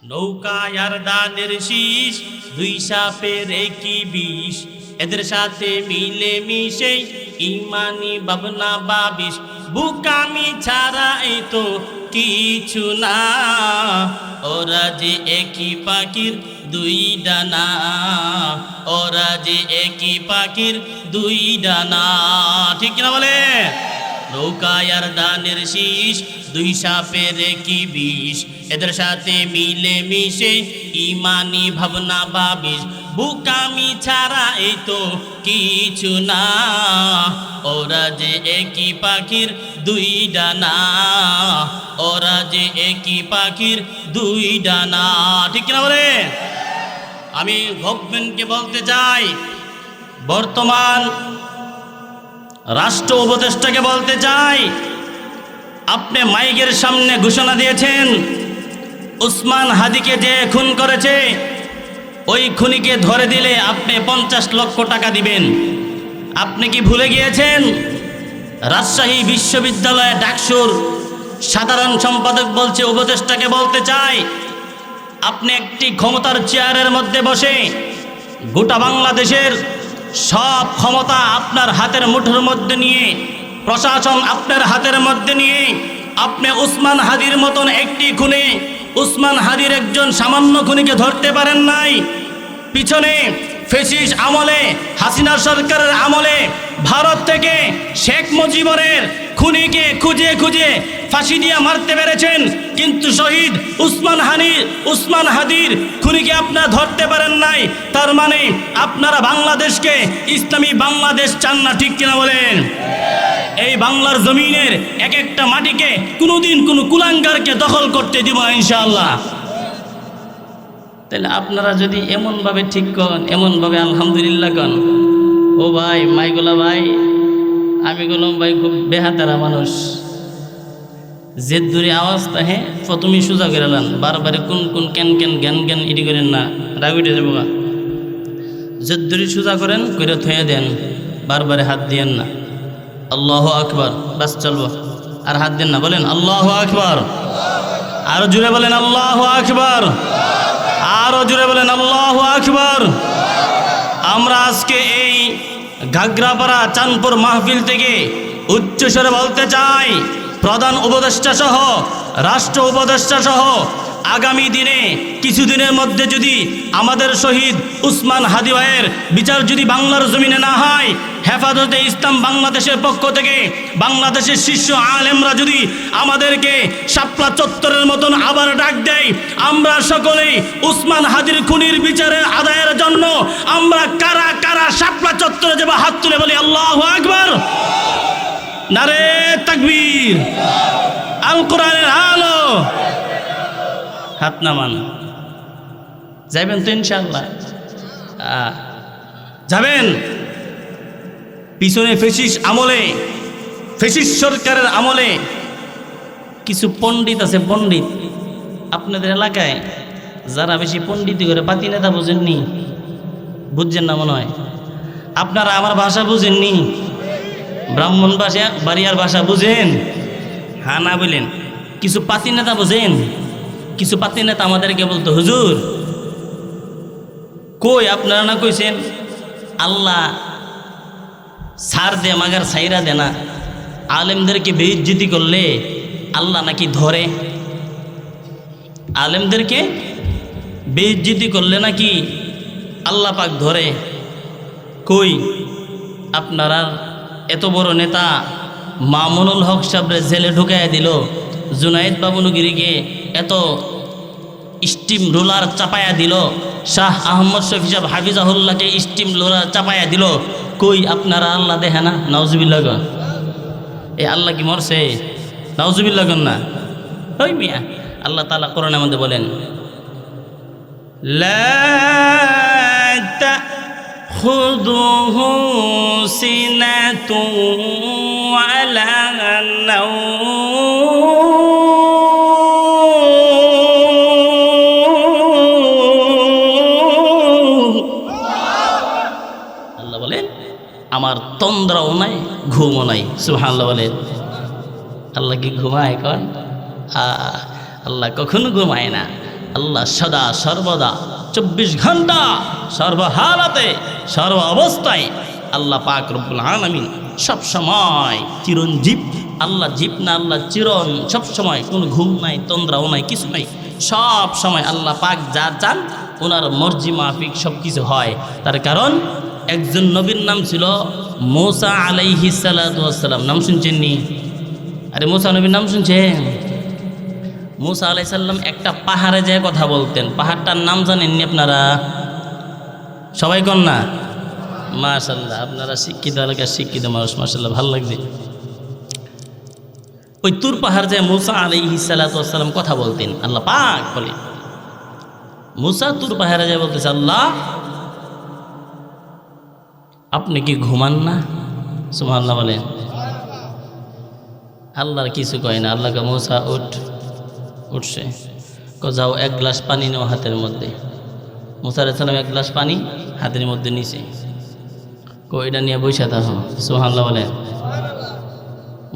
নৌকায় আর দানের শীষ, দুই সাপের একই বিষ, এদের সাথে মিলে মিশে ইমানি ভাবনা বাবিশ। বুকামি ছাড়া এই তো কিছু না, ওরা যে একই পাখির দুই ডানা, ওরা যে একই পাখির দুই ডানা। ঠিক কিনা বলে? নৌকায় আর দানের শীষ, দুই সাপের একই বিষ, এদের সাথে মিলে মিশে ইমানি ভাবনা বাবিশ। বুকামি ছাড়া এই তো কিছু না, ওরা যে একই পাখির দুই ডানা, ওরা যে একই পাখির দুই ডানা। ঠিক কিনা বলে? আমি গভর্নমেন্টকে বলতে চাই, বর্তমান রাষ্ট্র উপদেষ্টাকে বলতে চাই, আপনি মাইকের সামনে ঘোষণা দিয়েছেন উসমান হাদিকে যে খুন করেছে ওই খুনিকে ধরে দিলে আপনি 50 লক্ষ টাকা দিবেন। আপনি কি ভুলে গিয়েছেন? রাজশাহী বিশ্ববিদ্যালয়ে ডাকসুর সাধারণ সম্পাদক বলছে, উপদেষ্টাকে বলতে চাই, আপনি একটি ক্ষমতার চেয়ারের মধ্যে বসে গোটা বাংলাদেশের সব ক্ষমতা আপনার হাতের মুঠোর মধ্যে নিয়ে, প্রশাসন আপনার হাতের মধ্যে নিয়ে আপনি উসমান হাদির মতন একটি খুনে, উসমান হাদির একজন সামান্য খুনিকে ধরতে পারেন নাই। পিছনে ফ্যাসিস্ট আমলে, হাসিনা সরকারের আমলে ভারত থেকে শেখ মুজিবুরের খুনিকে খুঁজে খুঁজে ফাঁসি দিয়ে মারতে পেরেছেন, কিন্তু শহীদ উসমান হাদির খুনিকে আপনারা ধরতে পারেন নাই। তার মানে আপনারা বাংলাদেশকে ইসলামী বাংলাদেশ চান না। ঠিক কিনা বলেন? এই বাংলার জমিনের এক একটা মাটিকে কোনোদিন কোনো কুলাঙ্গারকে দখল করতে দিব না ইনশাআল্লাহ। তাহলে আপনারা যদি এমনভাবে ঠিক করেন, এমনভাবে আলহামদুলিল্লাহ কন, ও ভাই মাইগুলা ভাই, আমি বললাম ভাই খুব বেহাতারা মানুষ, জেদ্দুরি আওয়াজটা হ্যাঁ প্রথমেই সোজা করে এলাম, বারবারে কোন কোন কেন কেন জ্ঞান জ্ঞান ইডি করেন না, রাগ উঠে যাবো। জেদ্দুরি সোজা করেন, করে থয়ে দেন, বারবারে হাত দিয়েন না। আল্লাহু আকবার, বাস চলবো, আর হাত দেন না। বলেন আল্লাহু আকবার, আরো জুড়ে বলেন আল্লাহু আকবার, আরো জুড়ে বলেন আল্লাহু আকবার। আমরা আজকে এই ঘাগড়াপাড়া চাঁদপুর মাহফিল থেকে উচ্চস্বরে বলতে চাই, প্রধান উপদেষ্টা সহ, রাষ্ট্র উপদেষ্টা সহ, আগামী দিনে কিছুদিনের মধ্যে যদি আমাদের শহীদ উসমান হাদি ভাইয়ের বিচার যদি বাংলার জমিনে না হয়, হেফাজতে ইসলাম বাংলাদেশের পক্ষ থেকে বাংলাদেশের শীর্ষ আলেমরা যদি আমাদেরকে শাপলা চত্বরের মতন আবার ডাক দেয়, আমরা সকলেই উসমান হাদির খুনির বিচারের আদায়ের জন্য আমরা কারা কারা শাপলা চত্বরে যাবো, হাত তুলে বলি আল্লাহু আকবার, নারে তাকবীর, আল কোরআনের আলো। হাত নামান, যাবেন তো ইনশাআল্লাহ? যাবেন? পিছনে ফ্যাসিস্ট আমলে, ফ্যাসিস্ট সরকারের আমলে কিছু পণ্ডিত আছে, পণ্ডিত আপনাদের এলাকায় যারা বেশি পণ্ডিতি করে, পাতি নেতা বুঝেননি, বুঝছেন না মনে হয়। আপনারা আমার ভাষা বুঝেননি, ব্রাহ্মণ ভাষা বাড়িয়ার ভাষা বুঝেন? হ্যাঁ না বলেন? কিছু পাতি নেতা বুঝেন? কিছু পাতি নেতা আমাদেরকে বলতো, হুজুর কই আপনারা না কইছেন আল্লাহ ছাড় দে মাগার ছাইরা দে না, আলেমদেরকে বেইজ্জতি করলে আল্লাহ নাকি ধরে, আলেমদেরকে বেইজ্জতি করলে নাকি আল্লাহ পাক ধরে। কই আপনারা এত বড় নেতা মামুনুল হক সাহেবরে জেলে ঢুকাইয়া দিল, জুনায়েদ বাবুনগিরিকে এত স্টিম রোলার চাপায়া দিল, শাহ আহমদ শফি সাহেব হাফিজাহুল্লাহকে স্টিম রোলার চাপায়া দিল, কই আপনারা আল্লাহ দেখে না? নাউজুবিল্লাহ গন, এই আল্লাহ কি মরছে? নাউজুবিল্লাহ গন না। ওই মিয়া আল্লাহ তাআলা কোরআনের মধ্যে বলেন, লা তাখুযুহু সিনাতুন ওয়ালা নাওম। আল্লাহ বলেন আমার তন্দ্রাও নাই, ঘুমও নাই। সুবহানাল্লাহ বলেন। আল্লাহ কি ঘুমায়? কন আল্লাহ কখনো ঘুমায় না। আল্লাহ সদা সর্বদা 24 ঘন্টা সর্বহালাতে সর্ব অবস্থায় আল্লাহ পাক রব্বুল আলামিন সব সময় চিরঞ্জীব। আল্লাহ জীব না, আল্লাহ চিরন, সব সময় কোনো ঘুম নাই, তন্দ্রাও নাই, কিছু নাই। সব সময় আল্লাহ পাক যা চান ওনার মর্জি মাফিক সব কিছু হয়। তার কারণ একজন নবীর নাম ছিল মূসা আলাইহিস সালাতু ওয়াস সালাম। নাম শুনছেন নি? আরে মূসা নবীর নাম শুনছেন? মূসা আলাইহিস সালাম একটা পাহাড়ে যেয়ে কথা বলতেন। পাহাড়টার নাম জানেননি আপনারা? সবাই কন না? মাশাআল্লাহ, আপনারা শিক্ষিত এলাকার শিক্ষিত মানুষ, মাশাআল্লাহ, ভালো লাগছে। ওই তুর পাহাড় যে মূসা আলাইহিস সালাতু ওয়াস সালাম কথা বলতেন, আল্লাহ পাক বলে মূসা তুর পাহাড়ে যায় বলতেছে, আল্লাহ আপনি কি ঘুমান না? সুবহানাল্লাহ বলেন। আল্লাহর কিছু কয় না। আল্লাহকে মূসা উঠছে, যাও 1 গ্লাস পানি নাও হাতের মধ্যে। মূসা আলাইহিস সালাম 1 গ্লাস পানি হাতের মধ্যে নিছে, এটা নিয়ে বসে থাকো। সুবহানাল্লাহ বলেন।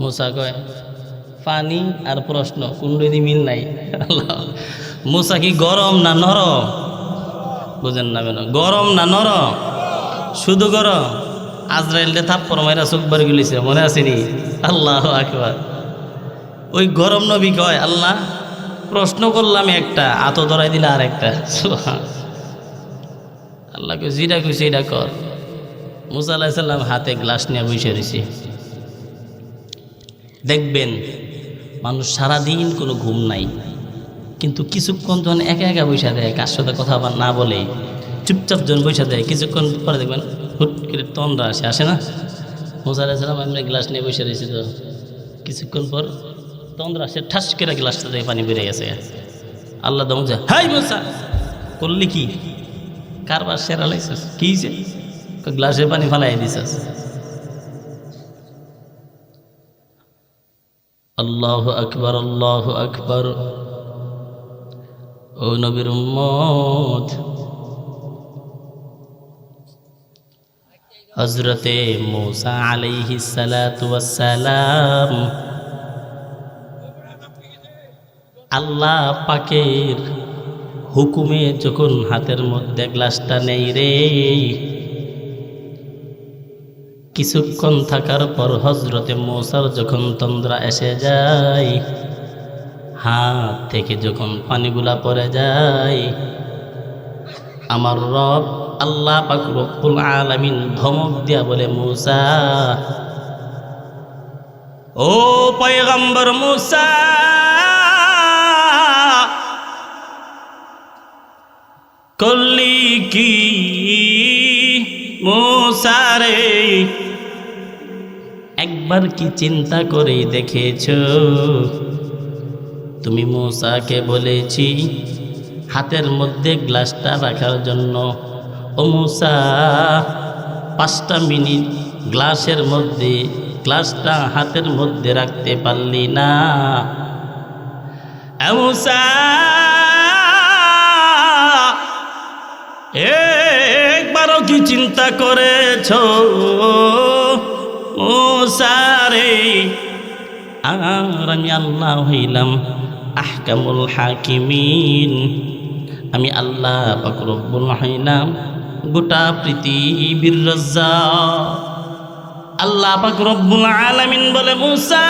মূসা কয় পানি আর প্রশ্ন কোনটি মিল নাই। আল্লাহ, মূসা কি গরম না নরম? বুঝেন না কেন? গরম না নরম? শুধু গরম। আজরাইলকে থাপ্পড় মাইরা চোখ বার গেলিছে, মনে আসেনি? আল্লাহু আকবার। ওই গরম নবী কয়, আল্লাহ প্রশ্ন করলাম একটা, আত ধরাই দিলে আর একটা। আল্লাহকে যেটা কইছে এটা কর। মূসা আলাইহিস সালাম হাতে গ্লাস নিয়ে বসে রয়েছে। দেখবেন মানুষ সারাদিন কোনো ঘুম নাই, কিন্তু কিছুক্ষণ যখন একা একা বসে দেয়, কার সাথে কথা না বলে চুপচাপ যখন বসে দেয়, কিছুক্ষণ পরে দেখবেন হুট করে তন্দ্রা আসে না? মূসা আলাইহিস সালাম আমরা গ্লাস নিয়ে বসে রয়েছি, তো কিছুক্ষণ পর তন্দ্রা আসে, ঠাস করে গ্লাসটা থেকে পানি বেরিয়ে গেছে। আল্লাহ দম যায়, হাই মূসা করলি কি? কারবার সেরা লাইছিস? কি হয়েছে? গ্লাসে পানি ফালাই দিছিস। আল্লাহু আকবার, আল্লাহু আকবার। ও নবীর উম্মত, হযরতে মূসা আলাইহিস সালাতু ওয়াস সালাম আল্লাহ পাকের হুকুমে যখন হাতের মধ্যে গ্লাসটা নেই রে, কিছুক্ষণ থাকার পর হযরতে মূসার যখন তন্দ্রা এসে যায়, হাত থেকে যখন পানিগুলা পড়ে যায়, আমার রব আল্লাহ পাক রব্বুল আলামিন ধমক দিয়া বলে, মূসা, ও পয়গম্বর মূসা, করলি কি মূসা রে? একবার কি চিন্তা করে দেখেছো? তুমি মূসাকে বলেছি হাতের মধ্যে গ্লাসটা রাখার জন্য। ও মূসা, 5টা মিনিট গ্লাসের মধ্যে গ্লাসটা হাতের মধ্যে রাখতে পারলি না? মূসা, একবারও কি চিন্তা করেছো মূসা রে? আর আমি আল্লাহ হইলাম আহকামুল হাকিমিন। আমি আল্লাহ পাক রব্বুল হইলাম গোটা পৃথিবীর রাজ্জাক। আল্লাহ পাক রব্বুল আলামিন বলে, মূসা,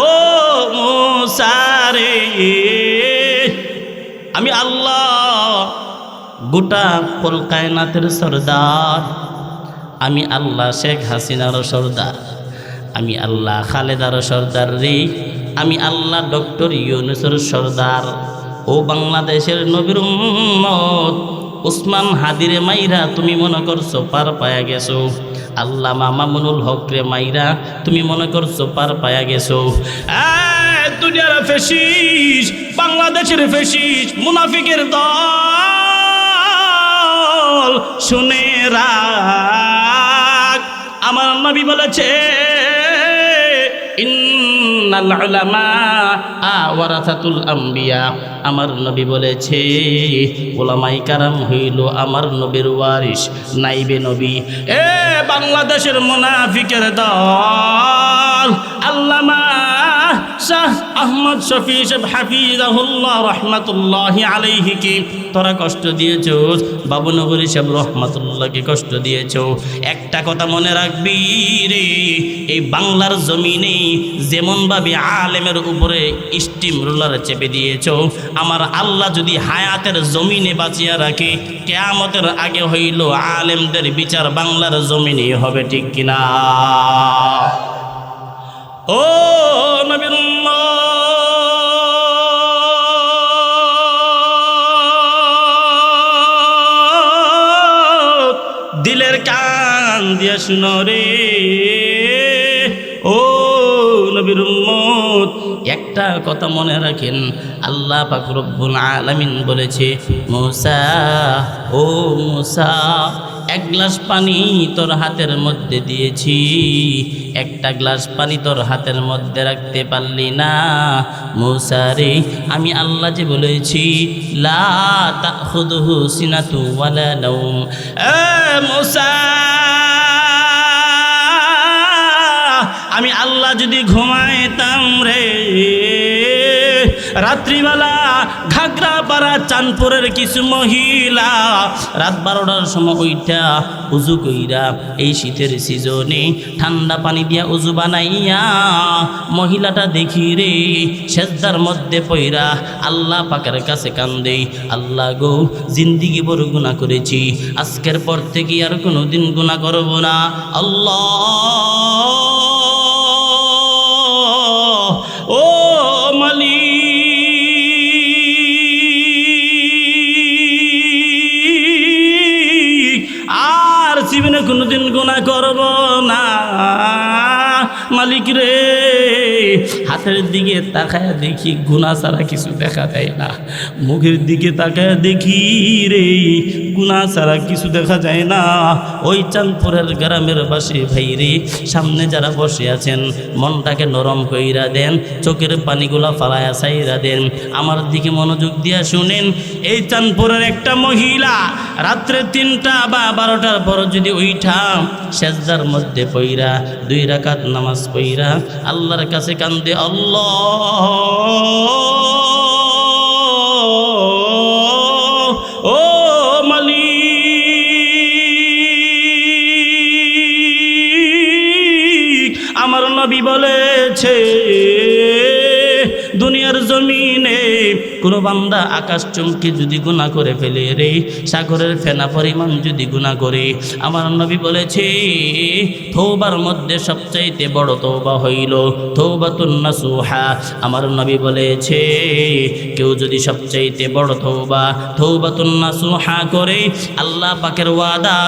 ও মূসা রে, আমি আল্লাহ গোটা কুল কায়নাতের সরদার। আমি আল্লাহ শেখ হাসিনার সরদার। আমি আল্লাহ খালেদার সরদার রে। আমি আল্লাহ ডক্টর ইউনূসের সরদার। ও বাংলাদেশের নবীর উম্মত, উসমান হাদিরে মাইরা তুমি মনে করছো পার পায়া গেছো। আল্লামা মামুনুল হক রে মাইরা তুমি মনে করছো পার পায়া গেছো। দুনিয়ার ফেসিস, বাংলাদেশের ফেসিস, মুনাফিকের দল, শুনে রাখ, আমার নবী বলেছে, ইন্নাল উলামা ওয়ারাসাতুল আম্বিয়া। আমার নবী বলেছে, ওলামায়ে কেরাম হইল আমার নবীর ওয়ারিস, নাইবে নবী। বাংলাদেশের মুনাফিকের দল, আল্লামা শাহ আহমদ শফি সাহেব হাফিজাহুল্লাহ রাহমাতুল্লাহি আলাইহি কি তোরা কষ্ট দিয়েছো, বাবুনগরী সাহেব রহমাতুল্লাহকে কষ্ট দিয়েছো। একটা কথা মনে রাখবি রে, এই বাংলার জমিনে যেমনভাবে আলেমের উপরে স্টিম রোলার চেপে দিয়েছো, আমার আল্লাহ যদি হায়াতের জমিনে বাঁচিয়ে রাখে, কিয়ামতের আগে হইল আলেমদের বিচার বাংলার জমিনে হবে, ঠিক কিনা? ও নবীর উম্মত, দিলের কান দিয়া শুনো রে, ও নবীর উম্মত, একটা কথা মনে রাখেন, আল্লাহ পাক রব্বুল আলামিন বলেছে, মূসা ও মূসা, এক গ্লাস পানি তোর হাতের মধ্যে দিয়েছি, একটা গ্লাস পানি তোর হাতের মধ্যে রাখতে পারলি না। মূসা রে, আমি আল্লাহ যে বলেছি লা তাখুযুহু সিনাতু ওয়ালা নাওম, এ মূসা, আমি আল্লাহ যদি ঘুমাইতাম রে, রাত্রিবেলা ঘাগড়াপাড়া চাঁদপুরের কিছু মহিলা রাত 12টার সময় ওইটা উজু কইরা, এই শীতের সিজনে ঠান্ডা পানি দিয়া উজু বানাইয়া মহিলাটা দেখি রে সেজদার মধ্যে পইরা আল্লাহ পাকের কাছে কান্দে, আল্লাহ গো, জিন্দিগি বড় গুনাহ করেছি, আজকের পর থেকে আর কোনোদিন গুনাহ করব না। আল্লাহ ও মালিক, আর জীবনে কোনোদিন গুনাহ করব না। মালিক রে, হাতের দিকে তাকায় দেখি গুনাহ ছাড়া কিছু দেখা যায় না, মুখের দিকে তাকায় দেখি রে গুনাহ ছাড়া কিছু দেখা যায় না। ওই চাঁদপুরের গ্রামের বাসী ভাই রে, সামনে যারা বসে আছেন মনটাকে নরম কইরা দেন, চোখের পানিগুলা ফালায়া ছাইরা দেন, আমার দিকে মনোযোগ দিয়া শুনেন। এই চাঁদপুরের একটা মহিলা রাত্রে 3টা বা 12টার পর যদি ওইটা সেজদার মধ্যে পইরা 2 রাকাত নামাজ পইরা আল্লাহর কাছে কান্দে, আল্লাহ ও মালিক, আমার নবী বলেছে দুনিয়ার জমিনে কোনো বান্দা আকাশ চমকে যদি গুনাহ করে ফেলে রে, সাগরের ফেনা পরিমাণ যদি গুনাহ করে, আমার নবী বলেছে তওবার মধ্যে সবচাইতে বড় তওবা হইল তওবাতুন নাসুহা। আমার নবী বলেছে কেউ যদি সবচাইতে বড় তওবাতুন নাসুহা করে, আল্লাহ পাকের ওয়াদা,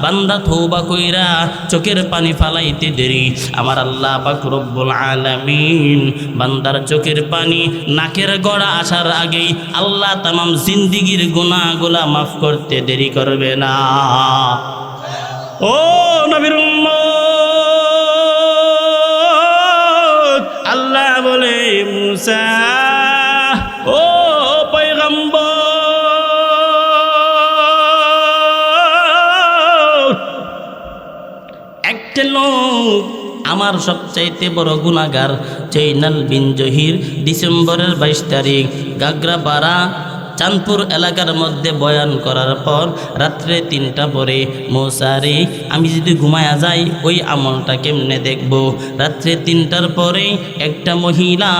বান্দা তওবা কইরা চোখের পানি ফালাইতে দেরি, আমার আল্লাহ পাক রব্বুল আলামিন বান্দার চোখের পানি নাকের গড়া আসার আগেই আল্লাহ তামাম জিন্দিগির গুনাহগুলা মাফ করতে দেরি করবে না। ও নবীর উম্মত, আল্লাহ বলে মূসা ও পয়গম্বর, একটা লোক আমার সবচাইতে বড় গুনাহগার জৈনাল বিন জহির ডিসেম্বরের 22 তারিখ গাগরাপাড়া চাঁদপুর এলাকার মধ্যে বয়ান করার পর রাত্রে 3টা পরে, মূসা রে, আমি যদি ঘুমায়া যাই ওই আমলটা কেমনে দেখব? রাত্রে 3টার পরে একটা মহিলা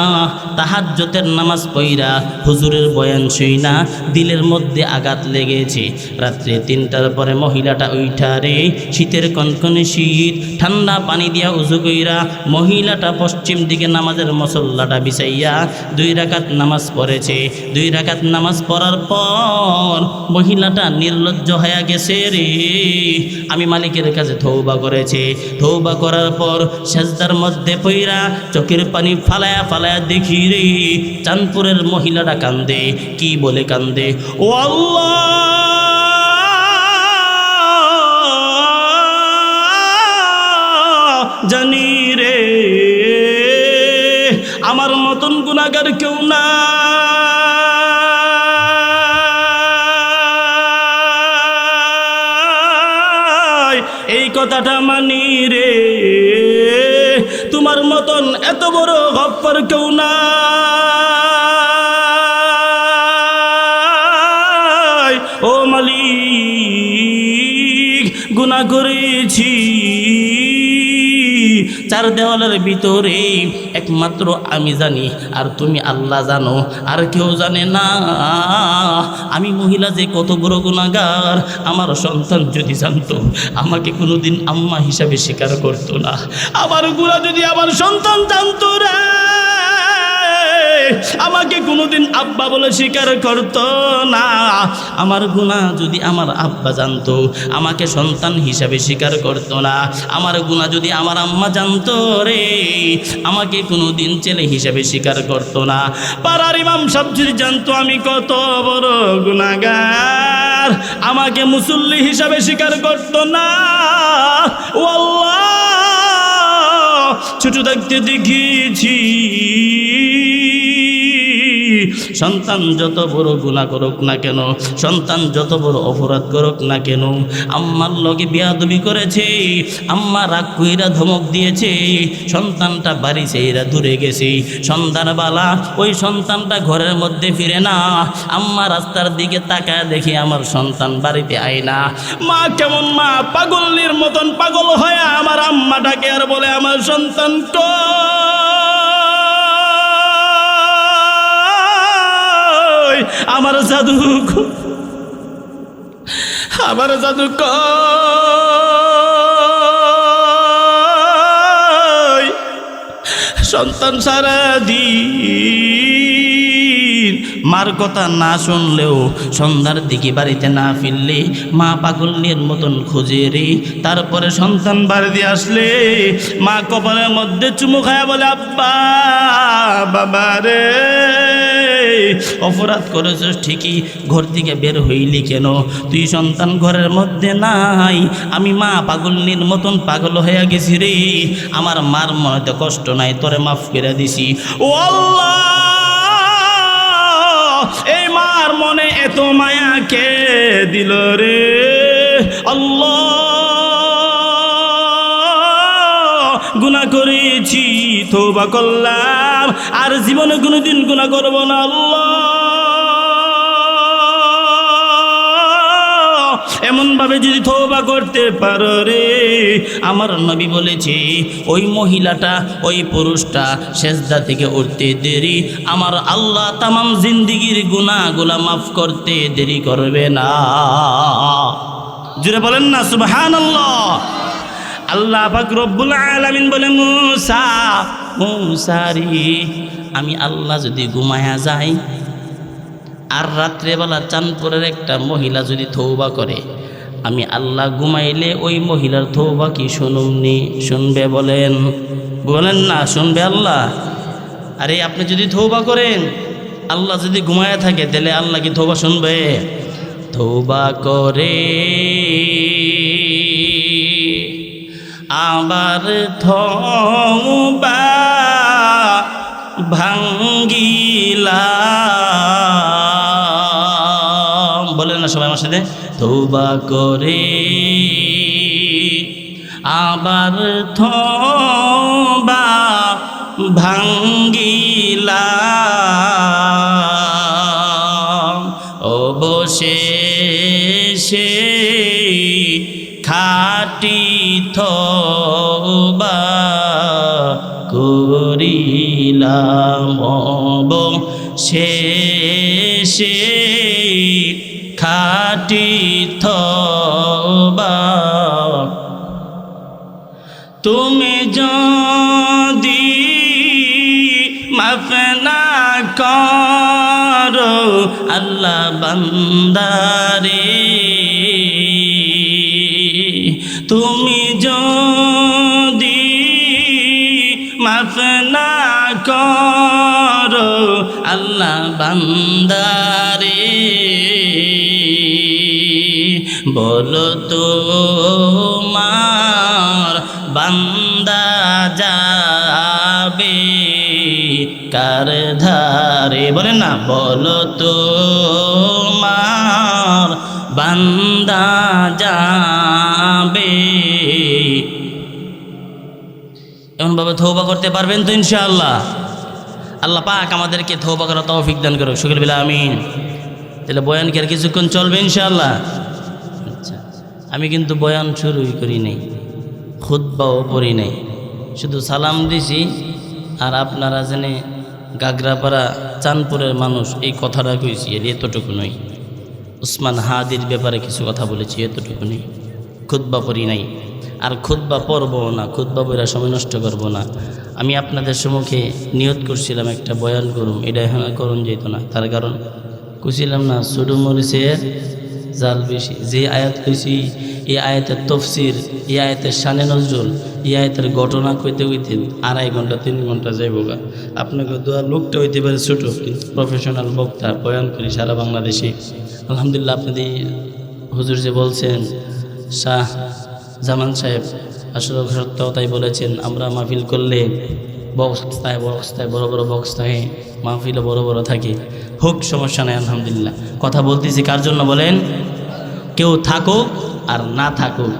তাহাজ্জুদের নামাজ পড়া হুজুরের বয়ান শুইনা দিলের মধ্যে আঘাত লেগেছে। রাত্রে 3টার পরে মহিলাটা উইঠা রে, শীতের কনকনে শীত, ঠান্ডা পানি দিয়া উজু কইরা মহিলাটা পশ্চিম দিকে নামাজের মুসল্লাটা বিছাইয়া 2 রাকাত নামাজ পড়েছে। 2 রাকাত নামাজ পড়ার পর মহিলাটা নির্লজ্জ হয়ে গেছে রে, আমি মালিকের কাছে তওবা করেছে। তওবা করার পর সেজদার মধ্যে পইরা চোখের পানি ফালায়া ফালায়া দেখি রে চাঁদপুরের মহিলাটা কান্দে। কি বলে কান্দে? ও আল্লাহ, জানি রে আমার মতন গুনাহগার কেউ না, এই কথাটা মানি রে, তোমার তোমার মতন এত বড় গফফার কেউ নাই। ও মালিক, গুনাহ করেছি, চার দেওয়ালের ভিতরে একমাত্র আমি জানি, আর তুমি আল্লাহ জানো, আর কেউ জানে না। আমি মহিলা যে কত বড় গুনাহগার, আমার সন্তান যদি জানতো আমাকে কোনোদিন আম্মা হিসাবে স্বীকার করতো না। আমার গুনাহ যদি আমার সন্তান জানতো রে, আমাকে কোনোদিন আব্বা বলে স্বীকার করতো না। আমার গুনাহ যদি আমার আব্বা জানতো আমাকে সন্তান হিসাবে স্বীকার করতো না। আমার গুনাহ যদি আমার আম্মা জানতো রে, আমাকে কোনোদিন ছেলে হিসাবে স্বীকার করতো না। পাড়ার ইমাম সাহেব যদি জানতো আমি কত বড় গুনাহগার, আমাকে মুসল্লি হিসাবে স্বীকার করতো না। ও আল্লাহ, ছোট থাকতে দেখেছি সন্তান যত বড় গুনাহ করুক না কেন, সন্তান যত বড় অপরাধ করুক না কেন, আম্মার লগে বেয়াদবি করেছে, আম্মা রাগ কইরা ধমক দিয়েছে, সন্তানটা বাড়ি ছেড়ে দূরে গেছে, সন্ধ্যাবেলা ওই সন্তানটা ঘরের মধ্যে ফিরে না, আম্মা রাস্তার দিকে তাকায় দেখে আমার সন্তান বাড়িতে আয় না। মা কেমন মা, পাগলের মতন পাগল হয়ে আমার আম্মাটাকে আর বলে আমার সন্তান আমার জাদু, আমার জাদু কই। সন্তান সারা দিন মার কথা না শুনলেও সন্ধ্যার দিকে বাড়িতে না ফিরলে মা পাগলের মতন খোঁজে রে। তারপরে সন্তান বাড়িতে আসলে মা কপালের মধ্যে চুমু খায় বলে আব্বা, বাবা রে, অপরাধ করেছিস ঠিকই, ঘর থেকে বের হইলি কেন? তুই সন্তান ঘরের মধ্যে নাই, আমি মা পাগলের মতন পাগল হয়ে গেছি রে, আমার মার মনেতে কষ্ট নাই, তোরে মাফ করে দিছি। ও আল্লাহ, এই মার মনে এত মায়া কে দিল রে? আল্লাহ, গুনাহ করেছি, তওবা করলাম, আর জীবনে কোনোদিন গুনাহ করব না। আল্লাহ, এমন ভাবে যদি তওবা করতে পারো রে, আমার নবী বলেছে ওই মহিলাটা, ওই পুরুষটা সেজদা থেকে উঠতে দেরি, আমার আল্লাহ তামাম জিন্দেগির গুনাহগুলা মাফ করতে দেরি করবে না। জুড়ে বলেন না সুবহানাল্লাহ। আল্লাহ পাক রব্বুল আলামিন বলে, মুসা, মুসা রে, আমি আল্লাহ যদি ঘুমায়া যাই আর রাত্রেবেলা চাঁদপুরের একটা মহিলা যদি তওবা করে, আমি আল্লাহ ঘুমাইলে ওই মহিলার তওবা কি শুনুমনি? শুনবে? বলেন, বলেন না, শুনবে আল্লাহ? আরে আপনি যদি তওবা করেন, আল্লাহ যদি ঘুমায়া থাকে, তাহলে আল্লাহ কি তওবা শুনবে? তওবা করে আবার তওবা ভাঙ্গিলাম, বলেন না সবাই আমার সাথে, তওবা করে আবার তওবা ভাঙ্গিলাম, অবশেষে খাটি তওবা করিলাম, অবশেষে খাটি তওবা। তুমি যদি মাফ না করো আল্লাহ বান্দারে, তুমি যদি মাফ না করো আল্লাহ বান্দারে, বলো তো মার বান্দা যাবে কার ধারে? বলেন না, বলো তো মার বান্দা যাবে। এখন এমনভাবে তওবা করতে পারবেন তো ইনশাআল্লাহ? আল্লাহ পাক আমাদেরকে তওবা করার তৌফিক দান করুক, সকলে বলে আমিন। তাহলে বয়ান কি আর কিছুক্ষণ চলবে ইনশাআল্লাহ? আচ্ছা, আমি কিন্তু বয়ান শুরুই করি নাই, খুতবাও পড়ি নাই, শুধু সালাম দিছি। আর আপনারা জেনে গাগরাপাড়া চাঁদপুরের মানুষ এই কথাটা কইছি, এর এতটুকু নয়। উসমান হাদির ব্যাপারে কিছু কথা বলেছি, এতটুকু নেই। খুতবা পড়ি নাই, আর খুতবা পড়বো না, খুতবা পড়া সময় নষ্ট করবো না। আমি আপনাদের সম্মুখে নিয়ত করছিলাম একটা বয়ান করুম, এটা এখন করুন যেত না। তার কারণ কুছিলাম না, ছোটো মরিচের জাল বেশি। যে আয়াত কইছি এই আয়াতের তফসির, এই আয়াতের শানে নজরুল, এই আয়াতের ঘটনা কইতে কইতে 2.5 ঘন্টা 3 ঘন্টা যাইব গা। আপনাকে দোয়ার লোকটা হইতে পারে ছোটো, কিন্তু প্রফেশনাল বক্তা, বয়ান করি সারা বাংলাদেশে। আলহামদুলিল্লাহ, আপনাদের হুজুর যে বলছেন, শাহ জামান সাহেব আসলে সত্যতাই বলেছেন, আমরা মাহফিল করলে বক্সতায় বড় বড় বক্স থাকে, মাহফিলও বড় বড় থাকে, হোক সমস্যা নাই। আলহামদুলিল্লাহ, কথা বলতেছি কার জন্য বলেন? কেউ থাকুক আর না থাকুক,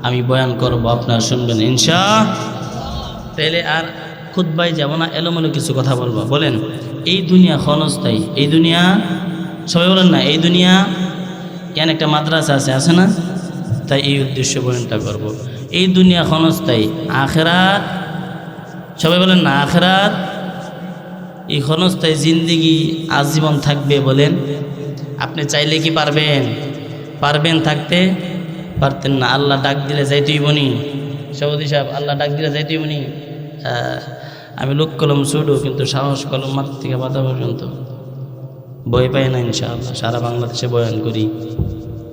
আমি বয়ান করব, আপনারা শুনবেন তাইলে আর খুতবায় যাব না, এলোমেলো কিছু কথা বলবো। বলেন, এই দুনিয়া ক্ষণস্থায়ী, এই দুনিয়া, সবাই বলেন না, এই দুনিয়া কেন একটা মাদ্রাসা আছে না? তাই এই উদ্দেশ্য বয়ানটা করব। এই দুনিয়া ক্ষণস্থায়ী, আখেরাত, সবাই বলেন না, আখেরাত এই ক্ষণস্থায়ী জিন্দিগি আজীবন থাকবে। বলেন, আপনি চাইলে কি পারবেন থাকতে? পারতেন না। আল্লাহ ডাক দিলে যাইতেই বনি, সভাপতি সাহেব, আল্লাহ ডাক দিলে যাইতেই বনি। আমি লোক কলম ছুটু, কিন্তু সাহস কলম মাঠ থেকে বাধা পর্যন্ত বই পাই না ইনশাআল্লাহ। সারা বাংলাদেশে বয়ান করি,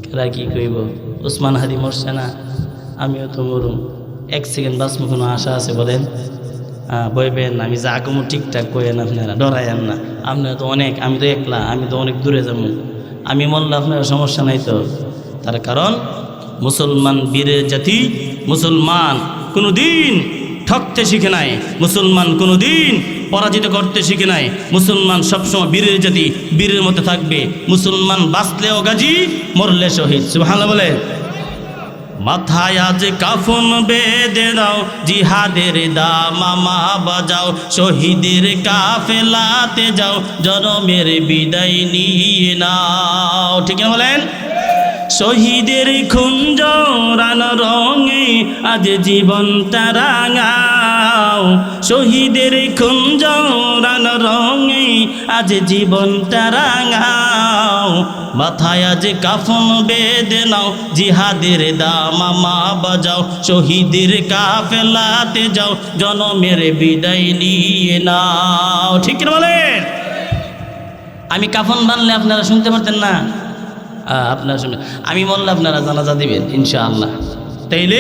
খেলা কি কইব? উসমান হাদি মরছে না, আমিও তো মরুম, 1 সেকেন্ড বাঁচমু, কোনো আশা আছে? বলেন, বই পেন না। আমি যা কমু ঠিকঠাক করেন, আপনারা ডরাইয়েন না। আপনারা তো অনেক, আমি তো একলা, আমি তো অনেক দূরে যাবো। আমি মরলে আপনার সমস্যা নাই তো। তার কারণ মুসলমান বীরের জাতি, মুসলমান কোনো দিন ঠকতে শিখে নাই, মুসলমান কোনো দিন পরাজিত করতে শিখে নাই। মুসলমান সবসময় বীরের জাতি, বীরের মধ্যে থাকবে। মুসলমান বাঁচলেও গাজী, মরলে শহীদ। সুবহানাল্লাহ বলে। মাথায় আজ কাফন বেঁধে দাও, জিহাদের দামামা বাজাও, শহীদের কাফেলাতে যাও, জনমের বিদায় নিয়ে নাও। ঠিক না বলেন? শহীদের খুন জরান রঙে আজ জীবনটা রাঙাও, শহীদের খুন জরান রঙে আজ জীবনটা রাঙাও। মাথায় আজ কাফন বেঁধে নাও, জিহাদের দামামা বাজাও, শহীদের কাফেলাতে যাও, জনমের বিদায় নিয়ে নাও। ঠিক না বলেন? আমি কাফন বানলে আপনারা শুনতে পারতেন না, আপনারা শুনে, আমি বললে আপনারা জানাজা দিবেন ইনশাআল্লাহ। তাইলে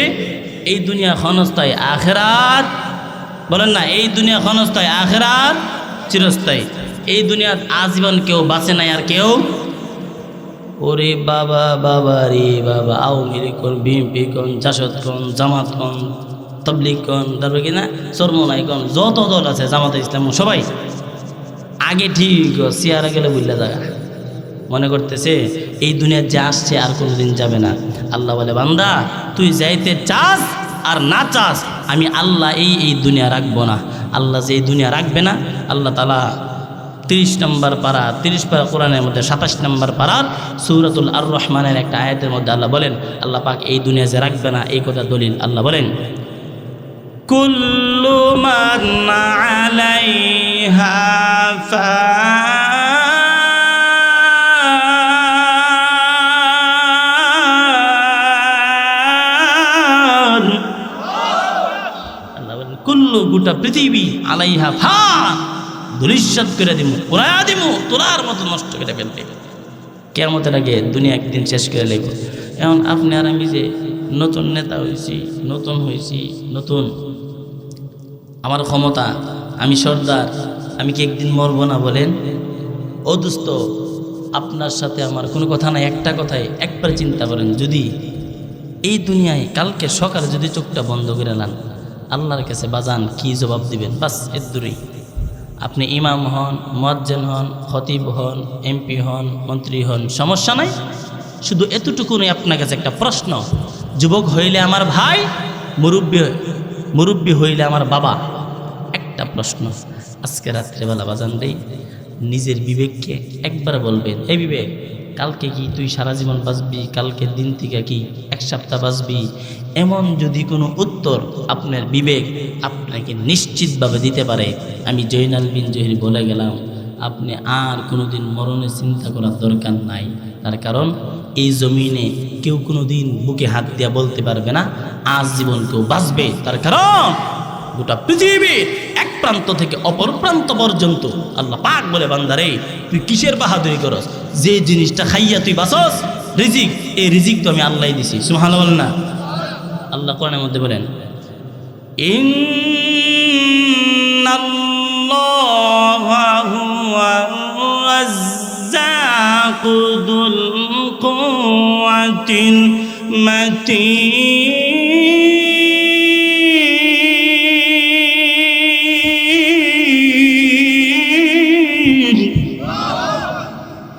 এই দুনিয়া ক্ষণস্থায়ী, আখেরাত, বলেন না, এই দুনিয়া ক্ষণস্থায়ী, আখেরাত চিরস্থায়ী। এই দুনিয়া আজীবন কেউ বাঁচে নাই, আর কেউ, ওরে বাবা বাবা রে বাবা, আওয়ামী লীগ কোন, বিএনপি কোন, জাসদ কোন, জামাত কোন, তবলিগ কোন, তারপর কিনা চরমনাই কোন, যত দল আছে, জামাতে ইসলাম, সবাই আগে ঠিক চেয়ারে গেলে বুঝলে জায়গা মনে করতেছে এই দুনিয়া যে আসছে আর কোনোদিন যাবে না। আল্লাহ বলে, বান্দা তুই যাইতে চাস আর না চাস, আমি আল্লাহ এই দুনিয়া রাখবো না। আল্লাহ যে এই দুনিয়া রাখবে না, আল্লাহ তাআলা 30 নম্বর পারা, 30 পারা কোরআনের মধ্যে 27 নম্বর পারার সূরাতুল আর রহমানের একটা আয়াতের মধ্যে আল্লাহ বলেন, আল্লাহ পাক এই দুনিয়া যে রাখবে না, এই কথা দলিল। আল্লাহ বলেন, কুল্লু মান আলাইহা ফান, আল্লাহ বলেন কুল্লু, গোটা পৃথিবী, আলাইহা ফান, ধূলিসাৎ করে দিব, পুরায়া দিব, তোলার মতো নষ্ট করে ফেলবে। কিয়ামতের আগে দুনিয়া একদিন শেষ করে নেব। এখন আপনি আর আমি যে নতুন নেতা হয়েছি, নতুন আমার ক্ষমতা, আমি সর্দার, আমি কি একদিন মরবো না? বলেন ও দোস্ত, আপনার সাথে আমার কোনো কথা নাই, একটা কথাই একবার চিন্তা করেন, যদি এই দুনিয়ায় কালকে সকালে যদি চোখটা বন্ধ করে নেন, আল্লাহর কাছে বাজান কি জবাব দিবেন? বাস এর দূরেই। আপনি ইমাম হন, মুয়াজ্জিন হন, খতিব হন, এমপি হন, মন্ত্রী হন, সমস্যা নাই। শুধু এতটুকুনি আপনার কাছে একটা প্রশ্ন, যুবক হইলে আমার ভাই, মুরব্বী হইলে আমার বাবা, একটা প্রশ্ন, আজকে রাত্রেবেলা বাজান রে নিজের বিবেককে একবার বলবেন, এই বিবেক, কালকে কি তুই সারা জীবন বাঁচবি, কালকের দিন থেকে কি এক সপ্তাহ বাঁচবি? এমন যদি কোনো উত্তর আপনার বিবেক আপনাকে নিশ্চিতভাবে দিতে পারে, আমি জয়নাল বিন জহির বলে গেলাম, আপনি আর কোনো দিন মরণের চিন্তা করার দরকার নাই। তার কারণ এই জমিনে কেউ কোনো দিন বুকে হাত দিয়া বলতে পারবে না আজ জীবন কেউ বাঁচবে। তার কারণ গোটা পৃথিবীর এক প্রান্ত থেকে অপর প্রান্ত পর্যন্ত আল্লাহ পাক বলে, বান্দারে তুই কিসের বাহাদুরি করস? যে জিনিসটা খাইয়া তুই বাঁচস, রিজিক, এই রিজিক তো আমি আল্লাহ দিছি। সুবহানাল্লাহ বলেন না? আল্লাহ কোরআনের মধ্যে বলেন, ইন্নাল্লাহা হুয়ার রাজ্জাকু যুল কুওয়াতিল মাতিন।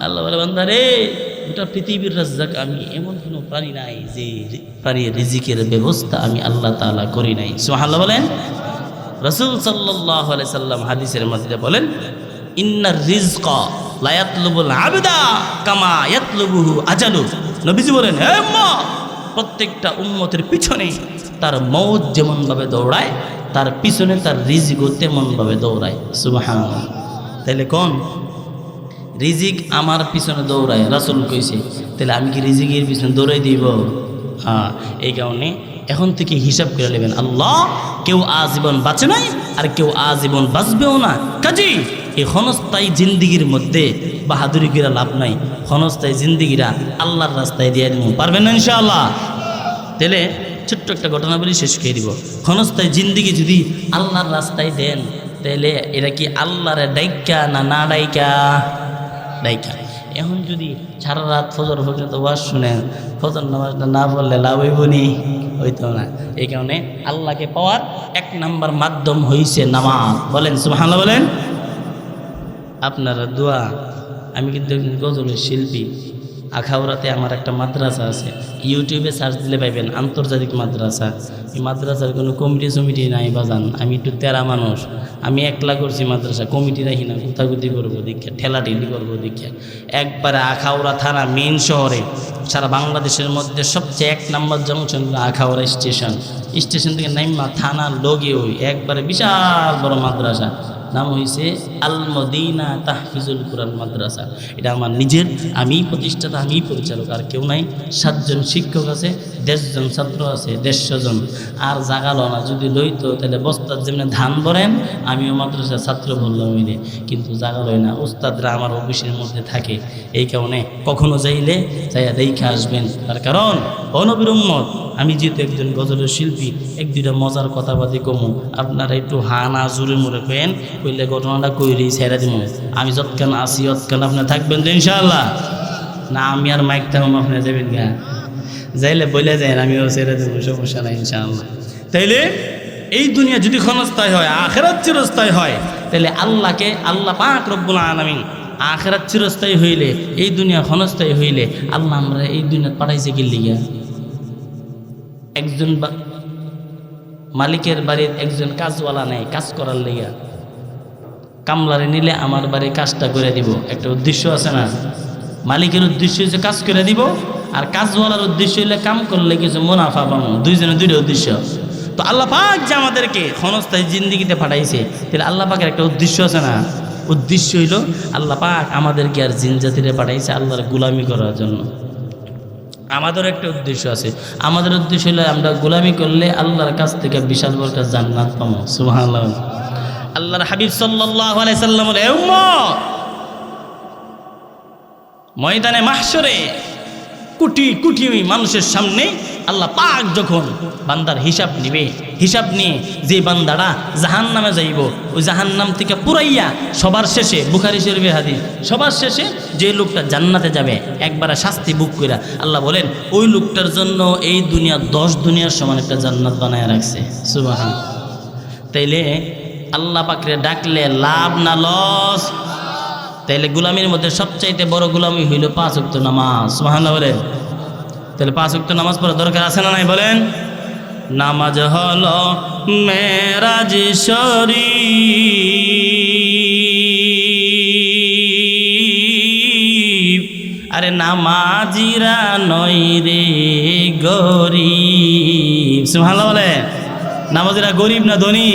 আল্লাহ বলে, বান্দারে গোটা পৃথিবীর রাজ্জাক আমি, এমন কোনো প্রাণী নাই যে প্রাণীর রিজিকের ব্যবস্থা আমি আল্লাহ তাআলা করি নাই। সুবহানাল্লাহ বলেন। রাসূল সাল্লাল্লাহু আলাইহি সাল্লাম হাদিসের মধ্যে বলেন, ইন্নার রিজকা লা ইয়াতলুবুল আবদা কামা ইয়াতলুবুহু আজালু। নবীজি বলেন, হে উম্মত, প্রত্যেকটা উম্মতের পিছনে তার মওত যেমনভাবে দৌড়ায়, তার পিছনে তার রিজিকও তেমনভাবে দৌড়ায়। সুবহানাল্লাহ। তাহলে কোন রিজিক আমার পিছনে দৌড়ায়, রাসূল কইছে, তাহলে আমি কি রিজিকের পিছনে দৌড়াই দিব? হ্যাঁ, এই কারণে এখন থেকে হিসাব করে নেবেন, আল্লাহ কেউ আজীবন বাঁচে নাই আর কেউ আজীবন বাঁচবেও না। কাজী এই ক্ষণস্থায়ী জিন্দিগির মধ্যে বাহাদুরি করে লাভ নাই। ক্ষণস্থায়ী জিন্দিগিরা আল্লাহর রাস্তায় দিয়ে দিব, পারবেন না ইনশাআল্লাহ? তাহলে ছোট্ট একটা ঘটনা বলি, শেষ করে দিব। ক্ষণস্থায়ী জিন্দিগি যদি আল্লাহর রাস্তায় দেন, তাহলে এটা কি আল্লাহর ডাইকা না না ডাইকা? ডাইকা। এখন যদি সারা রাত ফজর পর্যন্ত ওয়াজ শুনেন, ফজর নামাজটা না পড়লে লাভ হইব নি? হইতো না। এই কারণে আল্লাহকে পাওয়ার এক নাম্বার মাধ্যম হইছে নামাজ। বলেন সুবহানাল্লাহ বলেন। আপনারা দোয়া, আমি কিন্তু একজন গজলের শিল্পী। আখাউড়াতে আমার একটা মাদ্রাসা আছে, ইউটিউবে সার্চ দিলে পাইবেন, আন্তর্জাতিক মাদ্রাসা। এই মাদ্রাসার কোনো কমিটি নাই বাজান, আমি একটু তেরা মানুষ, আমি একলা করছি মাদ্রাসা, কমিটি রাখি না, গুতাগুতি করবো দীক্ষা, ঠেলাঠেলি করবো দীক্ষা। একবারে আখাউড়া থানা মেইন শহরে, সারা বাংলাদেশের মধ্যে সবচেয়ে এক নাম্বার জংশন আখাউড়া স্টেশন থেকে নাইমা থানার লগে ওই একবারে বিশাল বড় মাদ্রাসা, নাম হয়েছে আল মদিনা তাহফিজুল কুরআন মাদ্রাসা। এটা আমার নিজের, আমি প্রতিষ্ঠাতা, আমি পরিচালক, আর কেউ নাই। 7 জন শিক্ষক আছে, 150 জন ছাত্র আছে, 150 জন। আর জাগালো না, যদি লইতো তাহলে বস্তার যেমনি ধান ভরেন, আমিও মাদ্রাসার ছাত্র বললাম মিলে, কিন্তু জাগালোই না। উস্তাদরা আমার অফিসের মধ্যে থাকে, এই কারণে কখনো যাইলে যাইয়া দেখে আসবেন। তার কারণ নবীর উম্মত, আমি যেহেতু একজন গজলের শিল্পী, 1-2টা মজার কথাবাদি কমু, আপনারা একটু হানা জুড়ে মুড়ে পেন, কইলে ঘটনাটা কইরি ছেড়ে দিব। আমি যৎকান আসি অতকান আপনার থাকবেন তো ইনশাআল্লাহ? না আমি আর মাইক থাকুম, আপনি যাবেন গা? যাইলে বলে যায়, আমিও ছেড়ে দেবো, সমস্যা নাই ইনশাআল্লাহ। তাইলে এই দুনিয়া যদি ক্ষণস্থায়ী হয়, আখিরাত চিরস্থায়ী হয়, তাহলে আল্লাহকে, আল্লাহ পাক রব্বুল আলামিন আখিরাত চিরস্থায়ী হইলে, এই দুনিয়া ক্ষণস্থায়ী হইলে, আল্লাহ আমরা এই দুনিয়া পাঠাইছে কি লিগা? একজন মালিকের বাড়ির একজন কাজওয়ালা নেই, কাজ করার লেগা। কামলারে নিলে আমার বাড়ির কাজটা করে দিব, একটা উদ্দেশ্য আছে না? মালিকের উদ্দেশ্য হচ্ছে কাজ করে দিব, আর কাজওয়ালার উদ্দেশ্য হইলে কাম করলে কিছু মুনাফা পাবো, দুইজনের দুইটা উদ্দেশ্য। তো আল্লাহ পাক যে আমাদেরকে ক্ষণস্থায়ী জিন্দিগিতে পাঠাইছে, তাহলে আল্লাহ পাকের একটা উদ্দেশ্য আছে না? উদ্দেশ্য হইল আল্লাহ পাক আমাদেরকে আর জিন জাতিরে পাঠাইছে আল্লাহর গোলামি করার জন্য। আমাদের একটা উদ্দেশ্য আছে, আমাদের উদ্দেশ্য হলো আমরা গোলামি করলে আল্লাহর কাছ থেকে বিশাল বড় একটা জান্নাত পাবো। সুবহানাল্লাহ। আল্লাহর হাবিব সাল্লাল্লাহু আলাইহি সাল্লাম বলে, উম্মত, ময়দানে মাহশরে কোটি কোটি মানুষের সামনে আল্লাহ পাক যখন বান্দার হিসাব নিবে, হিসাব নিয়ে যে বান্দাটা জাহান্নামে যাইব, ওই জাহান্নাম থেকে পুরাইয়া সবার শেষে, বুখারী শরীফের হাদিস, সবার শেষে যে লোকটা জান্নাতে যাবে একবারে শাস্তি বুক কইরা, আল্লাহ বলেন ওই লোকটার জন্য এই দুনিয়া 10 দুনিয়ার সমান একটা জান্নাত বানায় রাখছে। সুবহানাল্লাহ। তাইলে আল্লাহ পাকরে ডাকলে লাভ না লস? তাইলে গোলামির মধ্যে সবচাইতে বড় গোলামি হইল 5 ওয়াক্ত নামাজ। সুবহানাল্লাহ বলেন। তাহলে 5 ওয়াক্ত নামাজ পড়া দরকার আছে না নাই বলেন? নামাজ হলো মেরাজ শরীফ। আরে নামাজিরা নই রে গরিব। সুবহানাল্লাহ বলে। নামাজিরা গরিব না ধনী?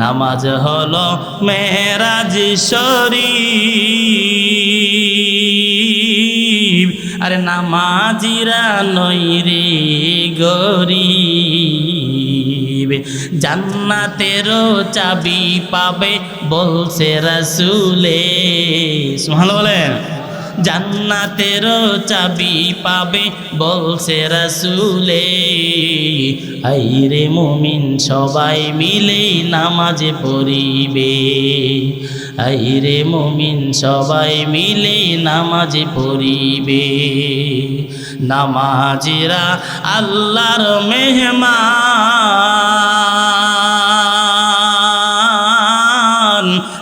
নামাজ হলো মেরাজ শরীফ। আরে নামাজিরা নই রে গরিব। জান্নাতেরও চাবি পাবে বলছে রাসূলে। সুবহানাল্লাহ বলেন। জান্নাতেরও চাবি পাবে বলছে রাসূলে। আইরে মুমিন সবাই মিলে নামাজ পড়িবে। আইরে মুমিন সবাই মিলে নামাজ পড়িবে। নামাজিরা আল্লাহর মেহমান,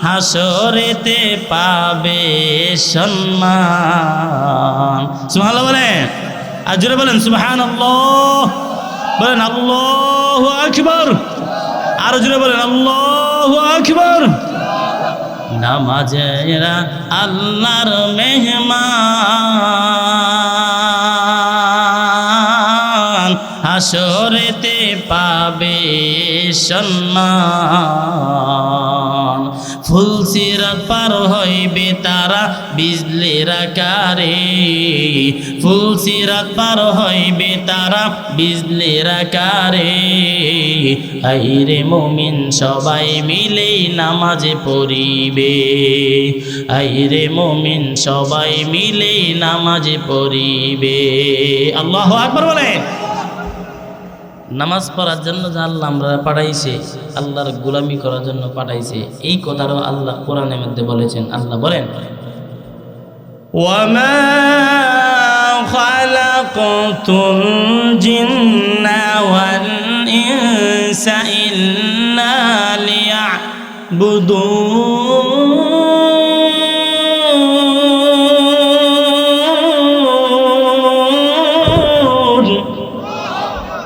হাসরেতে পাবে সম্মান। সুবহানাল্লাহ বলেন। আর জোরে বলেন সুবহানাল্লাহ। বলেন আল্লাহু আকবার। আর জোরে বলেন আল্লাহু আকবার। নামাজেরা আল্লাহর মেহমান, হাসরেতে পাবে সম্মান। ফুলসিরাত পার হইবে তারা বিজলির আকারে। ফুলসিরাত পার হইবে তারা বিজলির আকারে। আইরে মুমিন সবাই মিলে নামাজ পড়িবে। আইরে মুমিন সবাই মিলে নামাজ পড়িবে। আল্লাহু আকবার বলে। নামাজ পড়ার জন্য যে আল্লাহ আমরা পাঠাইছে, আল্লাহর গোলামি করার জন্য পাঠাইছে, এই কথাটাও আল্লাহ কোরআনের মধ্যে বলেছেন। আল্লাহ বলেন, ওয়ামা খালাকতুল জিন্না ওয়াল ইনসা ইল্লা লিয়াবুদুন।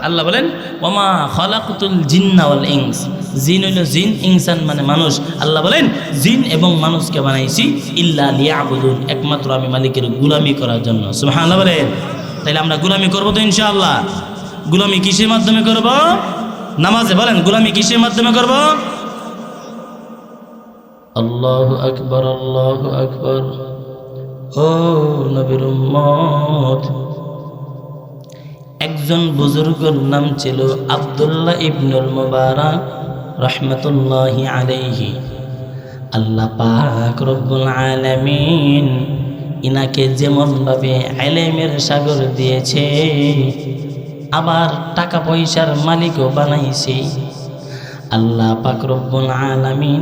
আল্লাহ বলেন, ওমা খালাকতুল জিন্না ওয়াল ইনস। জিন হইল জিন, ইনসান মানে মানুষ। আল্লাহ বলেন জিন এবং মানুষকে বানাইছি ইল্লা লিয়াবুদুন, একমাত্র আমি মালিকের গোলামি করার জন্য। সুবহানাল্লাহ বলেন। তাইলে আমরা গোলামি করব তো ইনশাআল্লাহ। গোলামি কিসের মাধ্যমে করব? নামাজে। বলেন গোলামি কিসের মাধ্যমে করব? আল্লাহু আকবার, আল্লাহু আকবার। ও নবীর উম্মত, একজন বুজুর্গের নাম ছিল আব্দুল্লাহ ইবনুল মুবারক রহমতুল্লাহি আলাইহি। আল্লাহ পাক রব্বুল আলামিন ইনাকে যেমনভাবে ইলমের সাগর দিয়েছে, আবার টাকা পয়সার মালিকও বানাইছে। আল্লাহ পাক রব্বুল আলামিন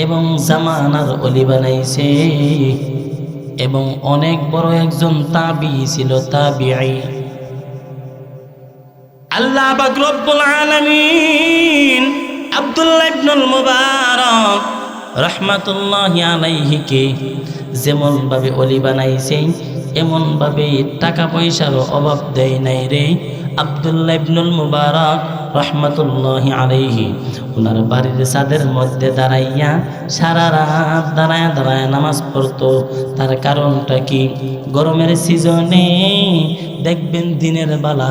এবং জামানার ওলি বানাইছে, এবং অনেক বড় একজন তাবি ছিল, তাবিঈ। আল্লাহ পাক রব্বুল আলামিন আব্দুল্লাহ ইবনুল মুবারক রহমাতুল্লাহি আলাইহিকে যেমন ভাবে ওলি বানাইছে, এমন ভাবে টাকা পয়সার অভাব দেয় নাই রে। আব্দুল্লাহ ইবনুল মুবারক রহমাতুল্লাহি আলাইহি ওনার বাড়ির ছাদের মধ্যে দাঁড়াইয়া সারা রাত দাঁড়ায় দাঁড়ায় নামাজ পড়তো। তার কারণটা কি? গরমের সিজনে দেখবেন দিনের বেলা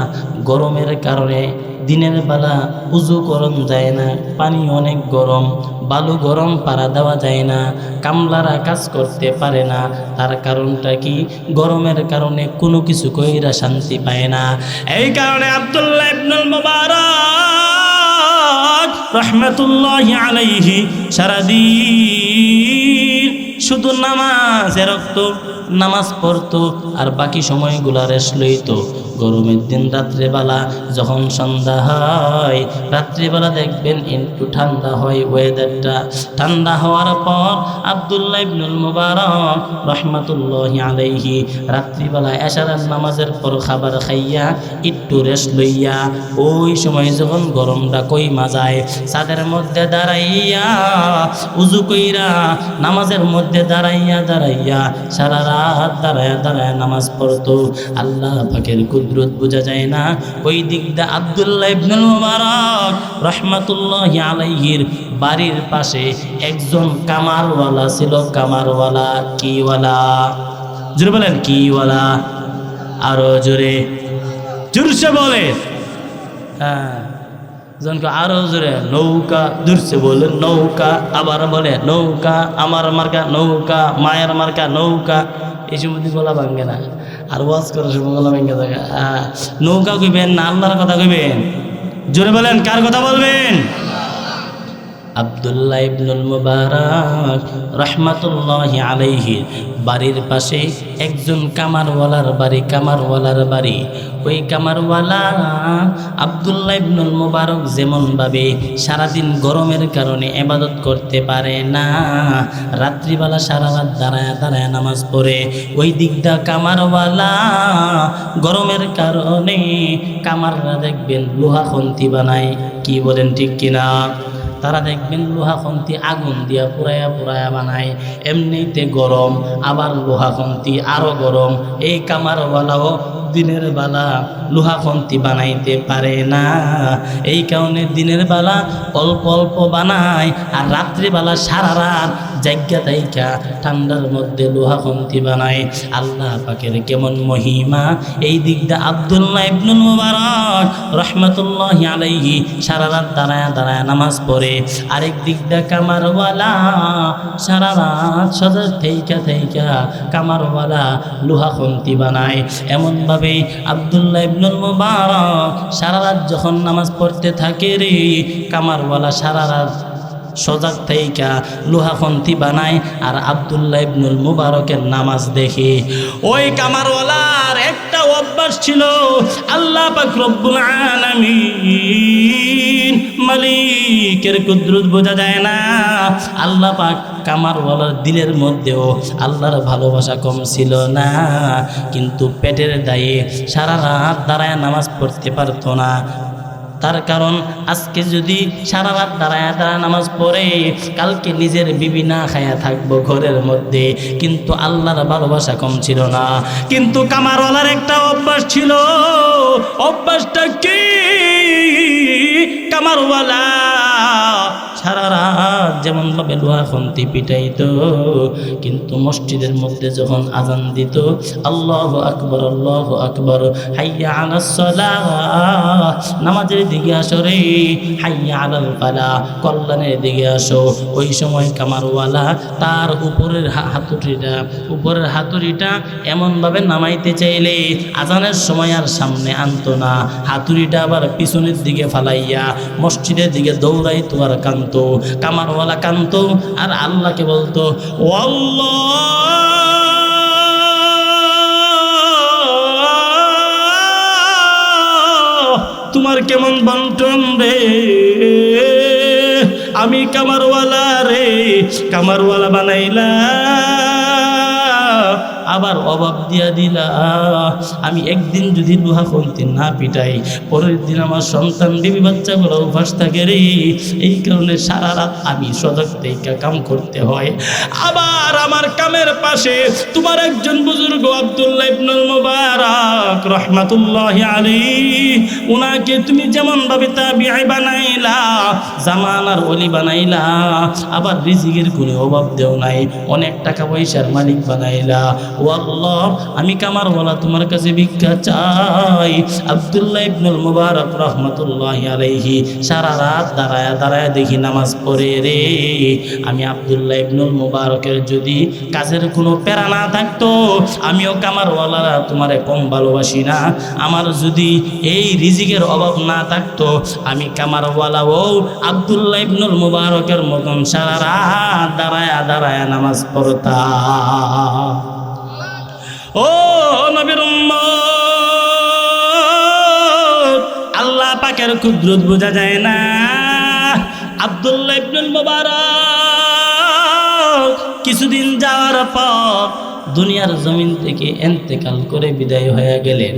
গরমের কারণে দিনের বেলা উজু করন যায় না, পানি অনেক গরম, বালু গরম পারা দেওয়া যায় না, কামলারা কাজ করতে পারে না। তার কারণটা কি? গরমের কারণে কোনো কিছু কইরা শান্তি পায় না। এই কারণে আব্দুল্লাহ ইবনুল মুবারক রহমাতুল্লাহি আলাইহি সারাদিন শুধু নামাজে রাখতো, নামাজ পড়তো, আর বাকি সময়গুলা রেস্ট লইতো। গরমের দিন রাত্রেবেলা যখন সন্ধ্যা হয়, রাত্রিবেলা দেখবেন একটু ঠান্ডা হয়, ওয়েদারটা ঠান্ডা হওয়ার পর আব্দুল্লাহ ইবনুল মুবারক রহমাতুল্লাহি আলাইহি রাত্রিবেলা এশারের নামাজের পর খাবার খাইয়া একটু রেস্ট লইয়া ওই সময় যখন গরমটা কইমা যায়, ছাদের মধ্যে দাঁড়াইয়া উজু কইরা নামাজের মধ্যে দাঁড়াইয়া সারা রাত দাঁড়ায় দাঁড়ায় নামাজ পড়তো। আল্লাহ পাকের কুদরত কুদরত বোঝা যায় না। ওই দিক দিয়ে আব্দুল্লাহ ইবনুল মুবারক রহমাতুল্লাহি আলাইহির বাড়ির পাশে একজন কামারওয়ালা ছিল। কামারওয়ালা, কিওয়ালা? জোরে বলেন, কিওয়ালা? আরো জোরে, জোরসে বলে। হ্যাঁ, জনকে আরো জোরে। নৌকা, জোরসে বলে নৌকা। আবার বলে নৌকা, আমার মার্কা নৌকা, মায়ের মার্কা নৌকা। এই সময় গলা ভাঙ্গে না, আর ওয়াজ করার সময় গলা ভেঙে থাকে। নৌকা কইবেন না আল্লাহর কথা কইবেন? জোরে বলেন, কার কথা বলবেন? আব্দুল্লাহ ইবনুল মুবারক রহমাতুল্লাহি আলাইহি বাড়ির পাশে একজন কামারওয়ালার বাড়ি। কামারওয়ালার বাড়ি। ওই কামারওয়ালা আব্দুল্লাহ ইবনুল মুবারক যেমনভাবে সারাদিন গরমের কারণে ইবাদত করতে পারে না, রাত্রিবেলা সারা রাত দাঁড়ায় দাঁড়ায় নামাজ পড়ে, ওই দিকটা কামারওয়ালা গরমের কারণে কামাররা দেখবেন লোহা খন্তি বানায়। কি বলেন, ঠিক কিনা? তারা দেখবেন লোহা খন্তি আগুন দিয়া পুরায়া পুরায়া বানায়। এমনিতে গরম, আবার লোহা খন্তি আরো গরম। এই কামারওয়ালাও দিনের বেলা লোহা খন্তি বানাইতে পারে না। এই কারণে দিনের বেলা অল্প অল্প বানায়, আর রাত্রিবেলা সারা রাত জায়গা তাইকা ঠান্ডার মধ্যে লোহা খন্তি বানায়। আল্লাহ পাকের কেমন মহিমা! এই দিকটা আব্দুল্লাহ ইবনুল মুবারক রহমাতুল্লাহি আলাইহি সারা রাত দাঁড়ায় দাঁড়ায় নামাজ পড়ে। আরেক দিকটা কামারওয়ালা সারা রাত সজাগ থেইকা থেইকা কামারওয়ালা লোহা খন্তি বানায়। এমনভাবে আব্দুল্লাহ ইবনুল মুবারক সারা রাত যখন নামাজ পড়তে থাকে রে, কামারওয়ালা সারা রাত সজাগ থেইকা লোহা খন্তি বানায়, আর আব্দুল্লাহ ইবনুল মুবারকের নামাজ দেখে। ওই কামারওয়ালার একটা অভ্যাস ছিল, আল্লাহ পাক রব্বুল আলামিন মালিকের কুদরত বোঝা যায় না। আল্লাহ পাক কামারওয়ালার দিলের মধ্যেও আল্লাহর ভালোবাসা কম ছিল না, কিন্তু পেটের দায়ে সারা রাত দাঁড়ায় নামাজ পড়তে পারতো না। তার কারণ আজকে যদি সারা রাত দাঁড়ায় দাঁড়ায় নামাজ পড়ে, কালকে নিজের বিবি না খায়া থাকবো ঘরের মধ্যে, কিন্তু আল্লাহর ভালোবাসা কম ছিল না। কিন্তু কামারওয়ালার একটা অভ্যাস ছিল। অভ্যাসটা কি? কামারওয়ালা সারা রাত যেমনভাবে লোহা খন্তি পিটাইতো, কিন্তু মসজিদের মধ্যে যখন আজান দিত, আল্লাহু আকবার আল্লাহু আকবার, হাইয়া আলাস সালাহ, নামাজের দিকে আসো রে, হাইয়া আলাল ফালাহ, কল্যাণের দিকে আসো। ওই সময় কামারওয়ালা তার উপরের হাতুড়িটা এমনভাবে নামাইতে চাইলে আজানের সময় আর সামনে আনতো না, হাতুড়িটা আবার পিছনের দিকে ফালাইয়া মসজিদের দিকে দৌড়াইতো আর কান্ত। কামারওয়ালা কান্ত আর আল্লাহকে বলতো, ও আল্লাহ, তোমার কেমন বন্টন রে, আমি কামারওয়ালা রে, কামারওয়ালা বানাইলা, আবার অভাব দিয়া দিলা। আমি একদিন যদি লোহা খন্তি না পিটাই, পরের দিন আমার সন্তান বিবি বাচ্চাগুলো উপাস থাকে রে। এই কারণে সারা রাত আমি সজাগ থেকে কাম করতে হয়। আবার আমার কামের পাশে তোমার একজন বুজুর্গ আব্দুল্লাহ ইবনুল মুবারক রহমাতুল্লাহি আলাইহি, উনাকে তুমি যেমন ভাবে তাবিঈ বানাইলা, জামানার ওলি বানাইলা, আবার রিজিকের কোনো অভাব দেও নাই, অনেক টাকা পয়সার মালিক বানাইলা। ও আল্লাহ, আমি কামারওয়ালা তোমার কাছে ভিক্ষা চাই। আব্দুল্লাহ ইবনুল মুবারক রহমাতুল্লাহি আলাইহি সারা রাত দাঁড়ায় দাঁড়ায় দেখি নামাজ পড়ে রে। আমি আব্দুল্লাহ ইবনুল মুবারকের যদি কাজের কোনো প্যারা না থাকতো, আমিও কামারওয়ালারা তোমারে কম ভালোবাসি না। আমার যদি এই রিজিকের অভাব না থাকতো, আমি কামারওয়ালাও আব্দুল্লাহ ইবনুল মুবারকের মতন সারা রাত দাঁড়ায় দাঁড়ায় নামাজ পড়তাম। ও নবীর উম্মত, আল্লাহ পাকের কুদরত বোঝা যায় না। আব্দুল্লাহ ইবনুল মুবারক কিছুদিন যাওয়ার পর দুনিয়ার জমিন থেকে ইন্তেকাল করে বিদায় হয়ে গেলেন।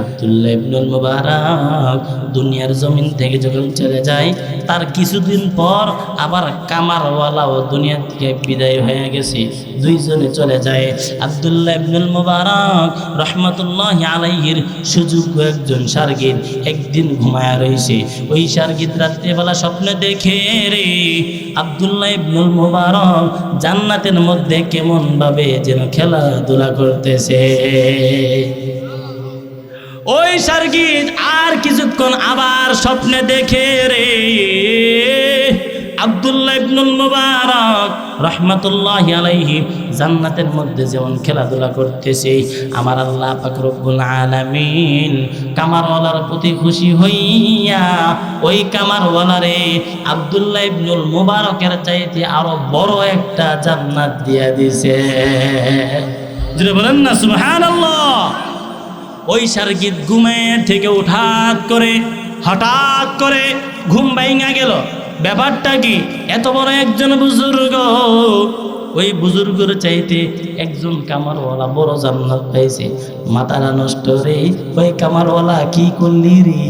আব্দুল্লাহ ইবনুল মুবারক দুনিয়ার জমিন থেকে যখন চলে যায়, তার কিছুদিন পর আবার কামারওয়ালাও দুনিয়া থেকে বিদায় হয়ে গেছে, দুইজনে চলে যায়। আব্দুল্লাহ ইবনুল মুবারক রহমতুল্লাহি আলাইহির সুযোগ্য একজন শাগির্দ একদিন ঘুমায়া রয়েছে। ওই শাগির্দ রাত্রিবেলা স্বপ্নে দেখে রে আব্দুল্লাহ ইবনুল মুবারক জান্নাতের মধ্যে কেমন ভাবে যেন খেলাধুলা করতেছে। ওই শাগির্দ আর কিছুক্ষণ আবার স্বপ্নে দেখে রে আব্দুল্লাহ ইবনুল মুবারক রহমতুল্লাহি আলাইহি জান্নাতের মধ্যে যেমন খেলাধুলা করতেছে। আমার আল্লাহ পাক রব্বুল আলামিন কামারওয়ালার প্রতি খুশি হইয়া ওই কামারওয়ালারে আব্দুল্লাহ ইবনুল মুবারকের চাইতে আরো বড় একটা জান্নাত দিয়া দিছে। যদি বলেন না সুবহানাল্লাহ। ওই শাগির্দ ঘুমে থেকে হঠাৎ করে ঘুম ভাঙা গেল। ব্যাপারটা কি? এত বড় একজন বুজুর্গ, ওই বুজুর্গের চাইতে একজন কামারওয়ালা বড় জান্নাত পাইছে। মাথাটা নষ্ট রে, ওই কামারওয়ালা কি করলি রে?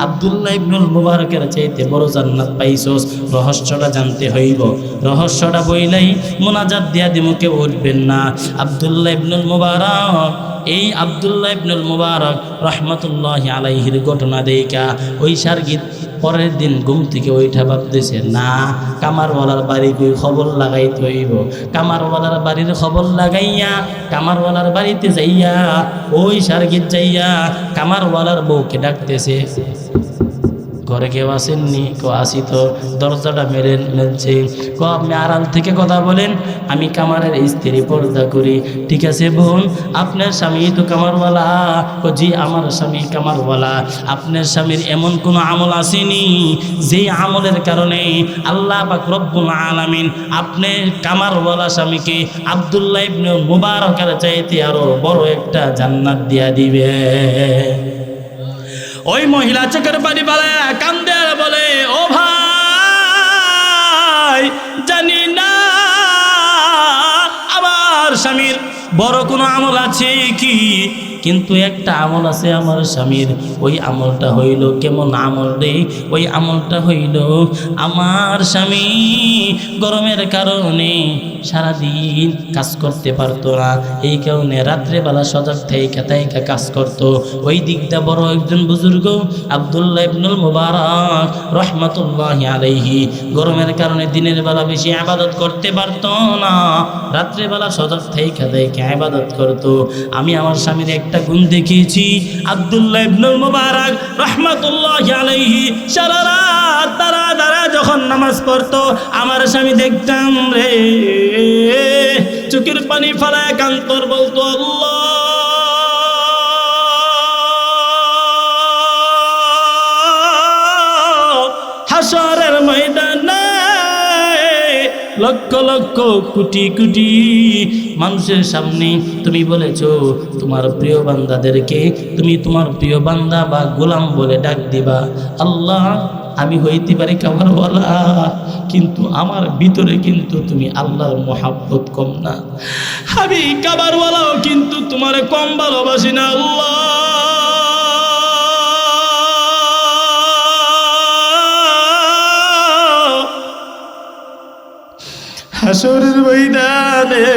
আব্দুল্লাহ ইবনুল মুবারকের চাইতে বড় জান্নাত পাইছস, রহস্যটা জানতে হইব। রহস্যটা বইলাই মোনাজাত দিয়া দিমুকে উঠবেন না। আব্দুল্লাহ ইবনুল মুবারক এই আব্দুল্লাহ ইবনুল মুবারক রহমতুল্লাহি আলাইহির ঘটনা দেখা ওই শাগির্দ পরের দিন ঘুম থেকে ওইটা ভাবতেছে, না কামারওয়ালার বাড়ি কই খবর লাগাইতে হইব। কামারওয়ালার বাড়ির খবর লাগাইয়া কামারওয়ালার বাড়িতে যাইয়া ওই শাগির্দ যাইয়া কামারওয়ালার বউকে ডাকতেছে, ঘরে কেউ আসেননি? আসি তো। দরজাটা মেলছে। আপনি আড়াল থেকে কথা বলেন, আমি কামারের স্ত্রী, পর্দা করি। ঠিক আছে বোন, আপনার স্বামী তো কামারওয়ালা? জি আমার স্বামী কামারওয়ালা। আপনার স্বামীর এমন কোনো আমল আসেনি যে আমলের কারণে আল্লাহ পাক রব্বুল আলামিন আপনার কামারওয়ালা স্বামীকে আব্দুল্লাহ ইবনুল মুবারকের চাইতে আরো বড় একটা জান্নাত দিয়া দিবে? ওই মহিলা চোখের পানি বলে, কান্দে আর বলে, ও ভাই, জানি না আমার স্বামীর বড় কোনো আমল আছে কি, কিন্তু একটা আমল আছে আমার স্বামীর। ওই আমলটা হইল কেমন আমল রে? ওই আমলটা হইল আমার স্বামী গরমের কারণে সারাদিন কাজ করতে পারতো না, এই কারণে রাত্রেবেলা সজাগ থেকে কাজ করত। ওই দিকটা বড় একজন বুজুর্গ আব্দুল্লাহ ইবনুল মুবারক রহমতুল্লাহি আলাইহি গরমের কারণে দিনের বেলা বেশি ইবাদত করতে পারতো না, রাত্রেবেলা সজাগ থেকে ইবাদত করত। আমি আমার স্বামীর একটা গুণ দেখিয়েছি, আব্দুল্লাহ ইবনুল মুবারক রহমতুল্লাহি আলাইহি সারা রাত দাঁড়া যখন নামাজ পড়তো, আমার স্বামী দেখতাম রে চোখের পানি ফেলায় কান্তর বলতো, আল্লাহ হাসরের ময়দানে লক্ষ লক্ষ কোটি কোটি মানুষের সামনে তুমি বলেছো তোমার প্রিয় বান্দাদেরকে তুমি তোমার প্রিয় বান্দা বা গোলাম বলে ডাক দিবা। আল্লাহ আমি হইতে পারি কামারওয়ালা, কিন্তু আমার ভিতরে কিন্তু তুমি আল্লাহর মহাব্বত কম না। আমি কামারওয়ালাও কিন্তু তোমার কম ভালোবাসি না আল্লাহ। হাসরের ময়দানে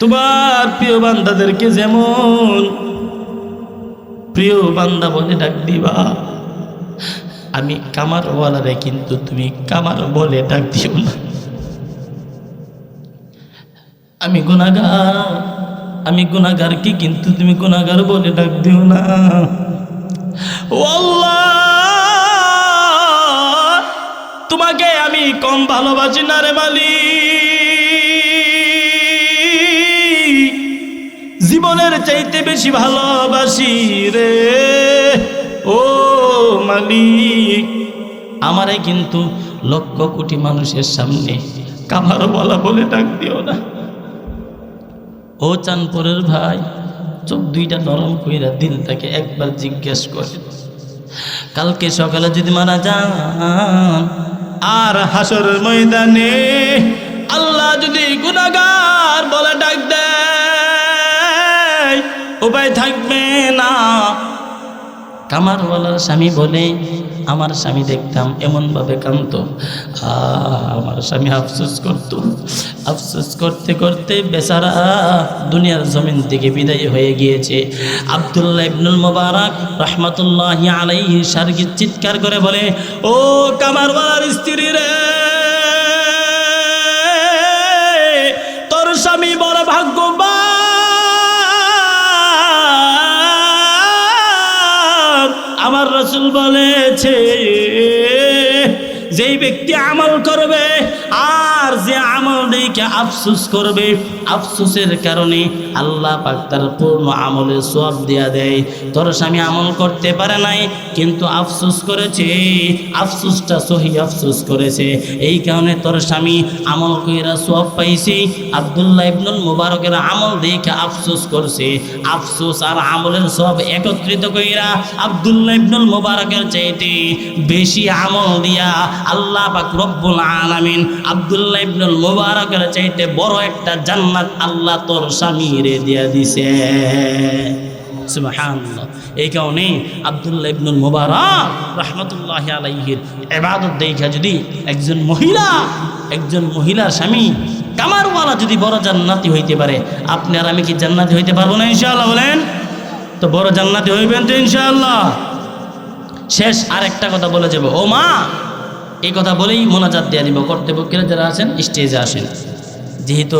তোমার প্রিয় বান্দাদেরকে যেমন প্রিয় বান্দা বলে ডাক দিবা, আমি কামারওয়ালারে কিন্তু তুমি কামার বলে ডাক দিও না। আমি গুনাহগারকে কিন্তু তুমি গুনাহগার বলে ডাক দিও না। ও আল্লাহ, তোমাকে আমি কম ভালোবাসি না রে মালিক, জীবনের চাইতে বেশি ভালোবাসি রে ও মালিক। আমারে কিন্তু লক্ষ কোটি মানুষের সামনে কামারওয়ালা বলে ডাক দিও না। ও চাঁদপুরের ভাই, চোখ দুইটা নরম কইরা দিলটাকে একবার জিজ্ঞেস করে, কালকে সকালে যদি মারা যান আর হাসরের ময়দানে আল্লাহ যদি গুনাহগার বলে ডাক দেয়, উপায় থাকবে না। কামারওয়ালার স্বামী বলে, আমার স্বামী দেখতাম এমনভাবে কাঁদতো, আমার স্বামী আফসোস করত, আফসোস করতে করতে বেচারা দুনিয়ার জমিন থেকে বিদায় হয়ে গিয়েছে। আব্দুল্লাহ ইবনুল মুবারক রহমাতুল্লাহি আলাইহি সার্গিক চিৎকার করে বলে, ও কামারওয়ালার স্ত্রী রে, তোর স্বামী বড় ভাগ্যবান। আমার রাসূল বলেছে, যেই ব্যক্তি আমল করবে আর যে আমল দেখে আফসোস করবে, আফসোসের কারণে আল্লাহ পাক তার পূর্ণ আমলের সওয়াব দেয়া দেয়। তোর স্বামী আমল করতে পারে নাই, কিন্তু আফসোস করেছে, আফসোসটা সহি আফসোস করেছে, এই কারণে তোর স্বামী আমল কইরা সওয়াব পাইছে। আব্দুল্লাহ ইবনুল মুবারকের আমল দেখে আফসোস করছে, আফসোস আর আমলের সওয়াব একত্রিত কইরা আব্দুল্লাহ ইবনুল মুবারকের চাইতে বেশি আমল দিয়া আল্লাহ পাক রব্বুল আলামিন আব্দুল্লাহ ইবনুল মুবারকের চাইতে বড় একটা জান্নাত আল্লাহ তোর স্বামীরে দিয়া দিছে। সুবহানাল্লাহ। এই কারণে আব্দুল্লাহ ইবনুল মুবারক রাহমাতুল্লাহি আলাইহির ইবাদত দেখা যদি একজন মহিলার স্বামী কামারওয়ালা যদি বড় জান্নাতি হইতে পারে, আপনি আর আমি কি জান্নাতি হইতে পারবো না ইনশাআল্লাহ? বলেন তো, বড় জান্নাতি হইবেন তো ইনশাআল্লাহ? শেষ আরেকটা কথা বলে যাব। ও মা, এই কথা বলেই মোনাজাত দিয়ে দিব। কর্তৃপক্ষেরা যারা আছেন স্টেজে আসেন, যেহেতু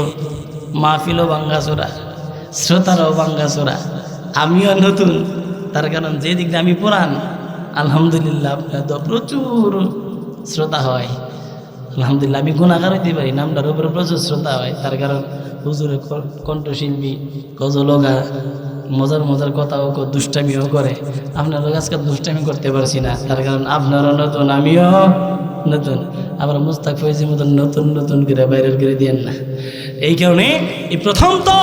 মাহফিলও ভাঙ্গাচোরা, শ্রোতারাও ভাঙ্গাচোরা, আমিও নতুন, তার কারণ যে দিক দিয়ে আমি পুরান, আলহামদুলিল্লাহ আপনার তো প্রচুর শ্রোতা হয়। আলহামদুলিল্লাহ আমি গুণাগার হইতে পারি, নামটার উপরে প্রচুর শ্রোতা হয়, তার কারণ হুজুরের কণ্ঠশিল্পী, গজলগা, মজার মজার কথাও দুষ্টামিও করে। আপনার লোক আজকে দুষ্টামি করতে পারছি না, তার কারণ আপনারও নতুন, আমিও নতুন, আবার মুস্তাক ফৈজির মতন নতুন নতুন করে বাইরের করে দিয়েন না। এই কারণে এই প্রথম তো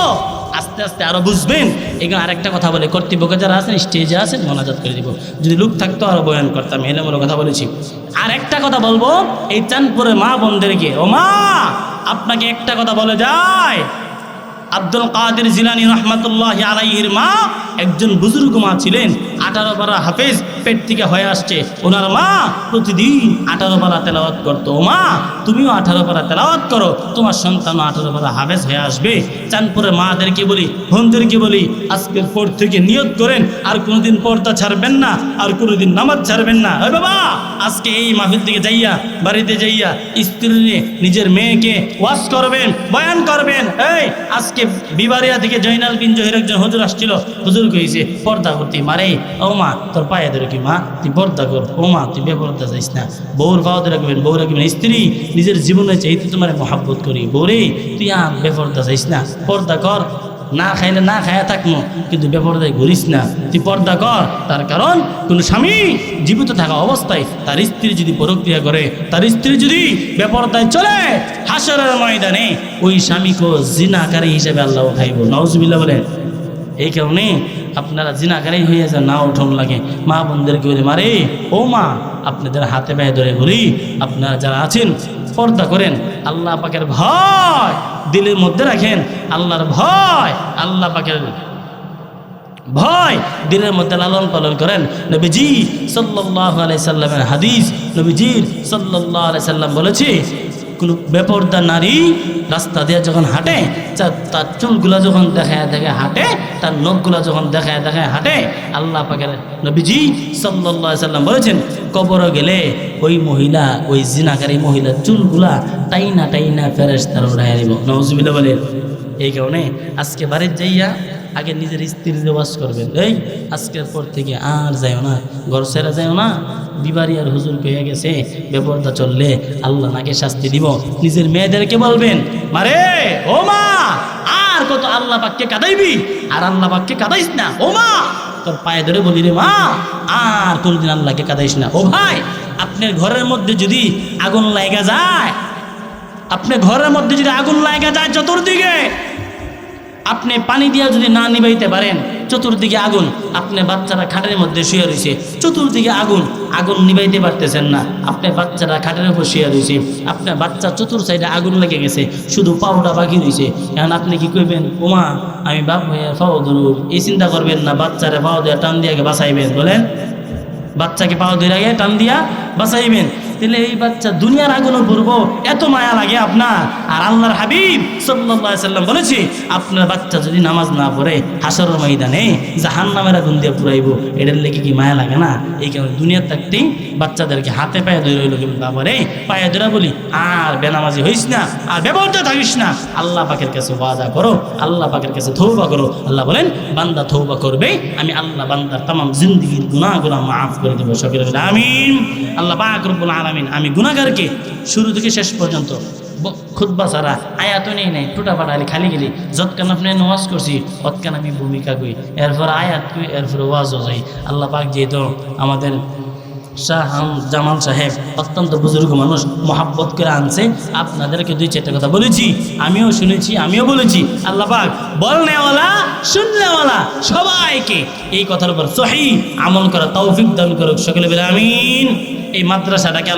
আস্তে আস্তে আরো বুঝবেন। এখানে আরেকটা কথা বলে, কর্তৃপক্ষ যারা আছেন স্টেজে আছেন মোনাজাত করে দিব, যদি লোক থাকতো আরো বয়ান করতাম, এলোমেলো কথা বলেছি। আর একটা কথা বলবো এই চাঁদপুরে মা বোনদেরকে, ও মা, আপনাকে একটা কথা বলে যায়, আব্দুল কাদের জিলানী রহমাতুল্লাহি আলাইহির মা একজন বুজুর্গ মা ছিলেন, 18 পারা হাফেজ পেট থেকে হয়ে আসছে। ওনার মা প্রতিদিন 18 পারা তেলাওয়াত করতো। ও মা, তুমিও 18 পারা তেলাওয়াত করো, তোমার সন্তানও 18 পারা হাফেজ হয়ে আসবে। চাঁদপুরের মাদেরকে বলি, বোনদেরকে বলি, আজকের পর থেকে নিয়ত করেন আর কোনোদিন পর্দা ছাড়বেন না, আর কোনোদিন নামাজ ছাড়বেন না। ওই বাবা, আজকে এই মাহফিল থেকে যাইয়া, বাড়িতে যাইয়া স্ত্রী নিয়ে নিজের মেয়েকে ওয়াজ করবেন, বয়ান করবেন। এই আজকে বিবারিয়া থেকে জয়নাল বিন জহির একজন হুজুর আসছিল, হুজুর কইছে পর্দা করতে, মারে ও মা তোর পায়ে ধরে কি, মা তুই পর্দা কর, ও মা তুই বেপর্দা যাইস না, বউর পাওয়া রাখবেন, বউ রাখবেন। স্ত্রী নিজের জীবনে চাইতে তোমার মহাব্বত করি, বউরে তুই আর বেপর্দা যাইস না, পর্দা কর, না খাইলে না খায়া থাকবো, কিন্তু বেপরদায় ঘুরিস না, তুই পর্দা কর। তার কারণ কোন স্বামী জীবিত থাকা অবস্থায় তার স্ত্রী যদি পরক্রিয়া করে, তার স্ত্রী যদি বেপরদায় চলে, হাসরের ময়দানে ওই স্বামীকে জিনাকারী হিসেবে আল্লাহ উঠাইব। নাউজুবিল্লাহ বলেন। এই কারণে আপনারা জিনাকারী হয়ে যান, না উঠন লাগে। মা বোনদেরকে বলে, মারে ও মা, আপনাদের হাতে পায়ে ধরে বলি, আপনারা যারা আছেন পর্দা করেন, আল্লাহ পাকের ভয় দিলের মধ্যে রাখেন, আল্লাহর ভয়, আল্লাহ পাকের ভয় দিলের মধ্যে লালন পালন করেন। নবীজি সাল্লাল্লাহু আলাইহি সাল্লামের হাদিস, নবীজি সাল্লাল্লাহু আলাইহি সাল্লাম বলেছে, কোনো বেপরদা নারী রাস্তা দিয়ে যখন হাঁটে, তার চুলগুলা যখন দেখায় দেখায় হাঁটে, তার নখগুলা যখন দেখায় দেখায় হাঁটে, আল্লাহ পাকের নবীজি সাল্লাল্লাহু আলাইহি সাল্লাম বলেছেন, কবরে গেলে ওই মহিলা, ওই জিনাকারী মহিলার চুলগুলা টাইনা টাইনা ফেরেশতারা উঠাইয়া দিব। নাউজুবিল্লাহ বলেন। এই কারণে আজকে বাড়ির যাইয়া আগে নিজের স্ত্রীর ওয়াজ করবেন, এই আজকের পর থেকে আর যাইও না, ঘর ছেড়ে যাইও না, বিবারিয়ার হুজুর কইয়া গেছে বেপরদা চললে আল্লাহ নাকে শাস্তি দিব। নিজের মেয়েদেরকে বলবেন, মারে ও মা, আর কত আল্লাহ পাককে কাঁদাইবি, আর আল্লাহ পাককে কাঁদাইস না। ও মা, তোর পায়ে ধরে বলি রে মা, আর কোনদিন আল্লাহকে কাঁদাইস না। ও ভাই, আপনার ঘরের মধ্যে যদি আগুন লাগা যায়, আপনার ঘরের মধ্যে যদি আগুন লাগা যায় চতুর্দিকে, আপনি পানি দিয়া যদি না নিবাইতে পারেন, চতুর্দিকে আগুন, আপনি বাচ্চারা খাটের মধ্যে শুয়ে রয়েছে, চতুর্দিকে আগুন, আগুন নিবাইতে পারতেছেন না, আপনি বাচ্চারা খাটের উপর শুয়ে রয়েছে, আপনার বাচ্চা চতুর সাইডে আগুন লেগে গেছে, শুধু পাউডা বাকি রয়েছে। এখন আপনি কি করবেন? ওমা আমি বাপ ভাইয়া পাও ধরুন, এই চিন্তা করবেন না, বাচ্চারে পাও দিয়ে টান দিয়ে বাঁচাইবেন। বলেন, বাচ্চাকে পাও দিয়ে আগে টান দিয়া বাঁচাইবেন। তাহলে এই বাচ্চা দুনিয়ার আগুনও পড়বো, এত মায়া লাগে আপনার। আর আল্লাহর হাবিব সাল্লাল্লাহু আলাইহি সাল্লাম বলেছে, আপনার বাচ্চা যদি নামাজ না পড়ে হাসরের ময়দানে জাহান্নামের আগুন দিয়ে পুরাইবো। এটার লেগে কি মায়া লাগে না? এই কারণে দুনিয়ার থাকতেই বাচ্চাদেরকে হাতে পায়ে ধরে রইল, কিন্তু বাবারে পায়ে ধরে বলি, আর বেনামাজি হইস না, আর ব্যবহারটা থাকিস না। আল্লাহ পাকের কাছে ওয়াদা করো, আল্লাহ পাকের কাছে তওবা করো। আল্লাহ বলেন, বান্দা তওবা করবে, আমি আল্লাহ বান্দার তামাম জিন্দেগির গুনাহগুলো মাফ করে দেবো। সকলে বলে আমিন। আল্লাহ পাক রব্বুল আলামিন আমি গুনাহগারকে শুরু থেকে শেষ পর্যন্ত খুতবা ছাড়া আয়াতও নেই নাই, টুটা পাটালি খালি গেলি, যৎকান আপনি নামাজ করছি অতকান আমি ভূমিকা কই, এরপর আয়াত কই, এরপর ওয়াজও যাই। আল্লাহ পাক যেহেতু আমাদের শাহ জামাল সাহেব অত্যন্ত বুজুর্গ মানুষ, মহাব্বত করে আনছে, আপনাদেরকে দুই চারটা কথা বলেছি, আমিও শুনেছি, আমিও বলেছি। আল্লাহ পাক বলনেওয়ালা শুননেওয়ালা সবাইকে এই কথার উপর সহিহ আমল করা তৌফিক দান করুক। সকলে বলে আমিন। এই মাদ্রাসাটাকে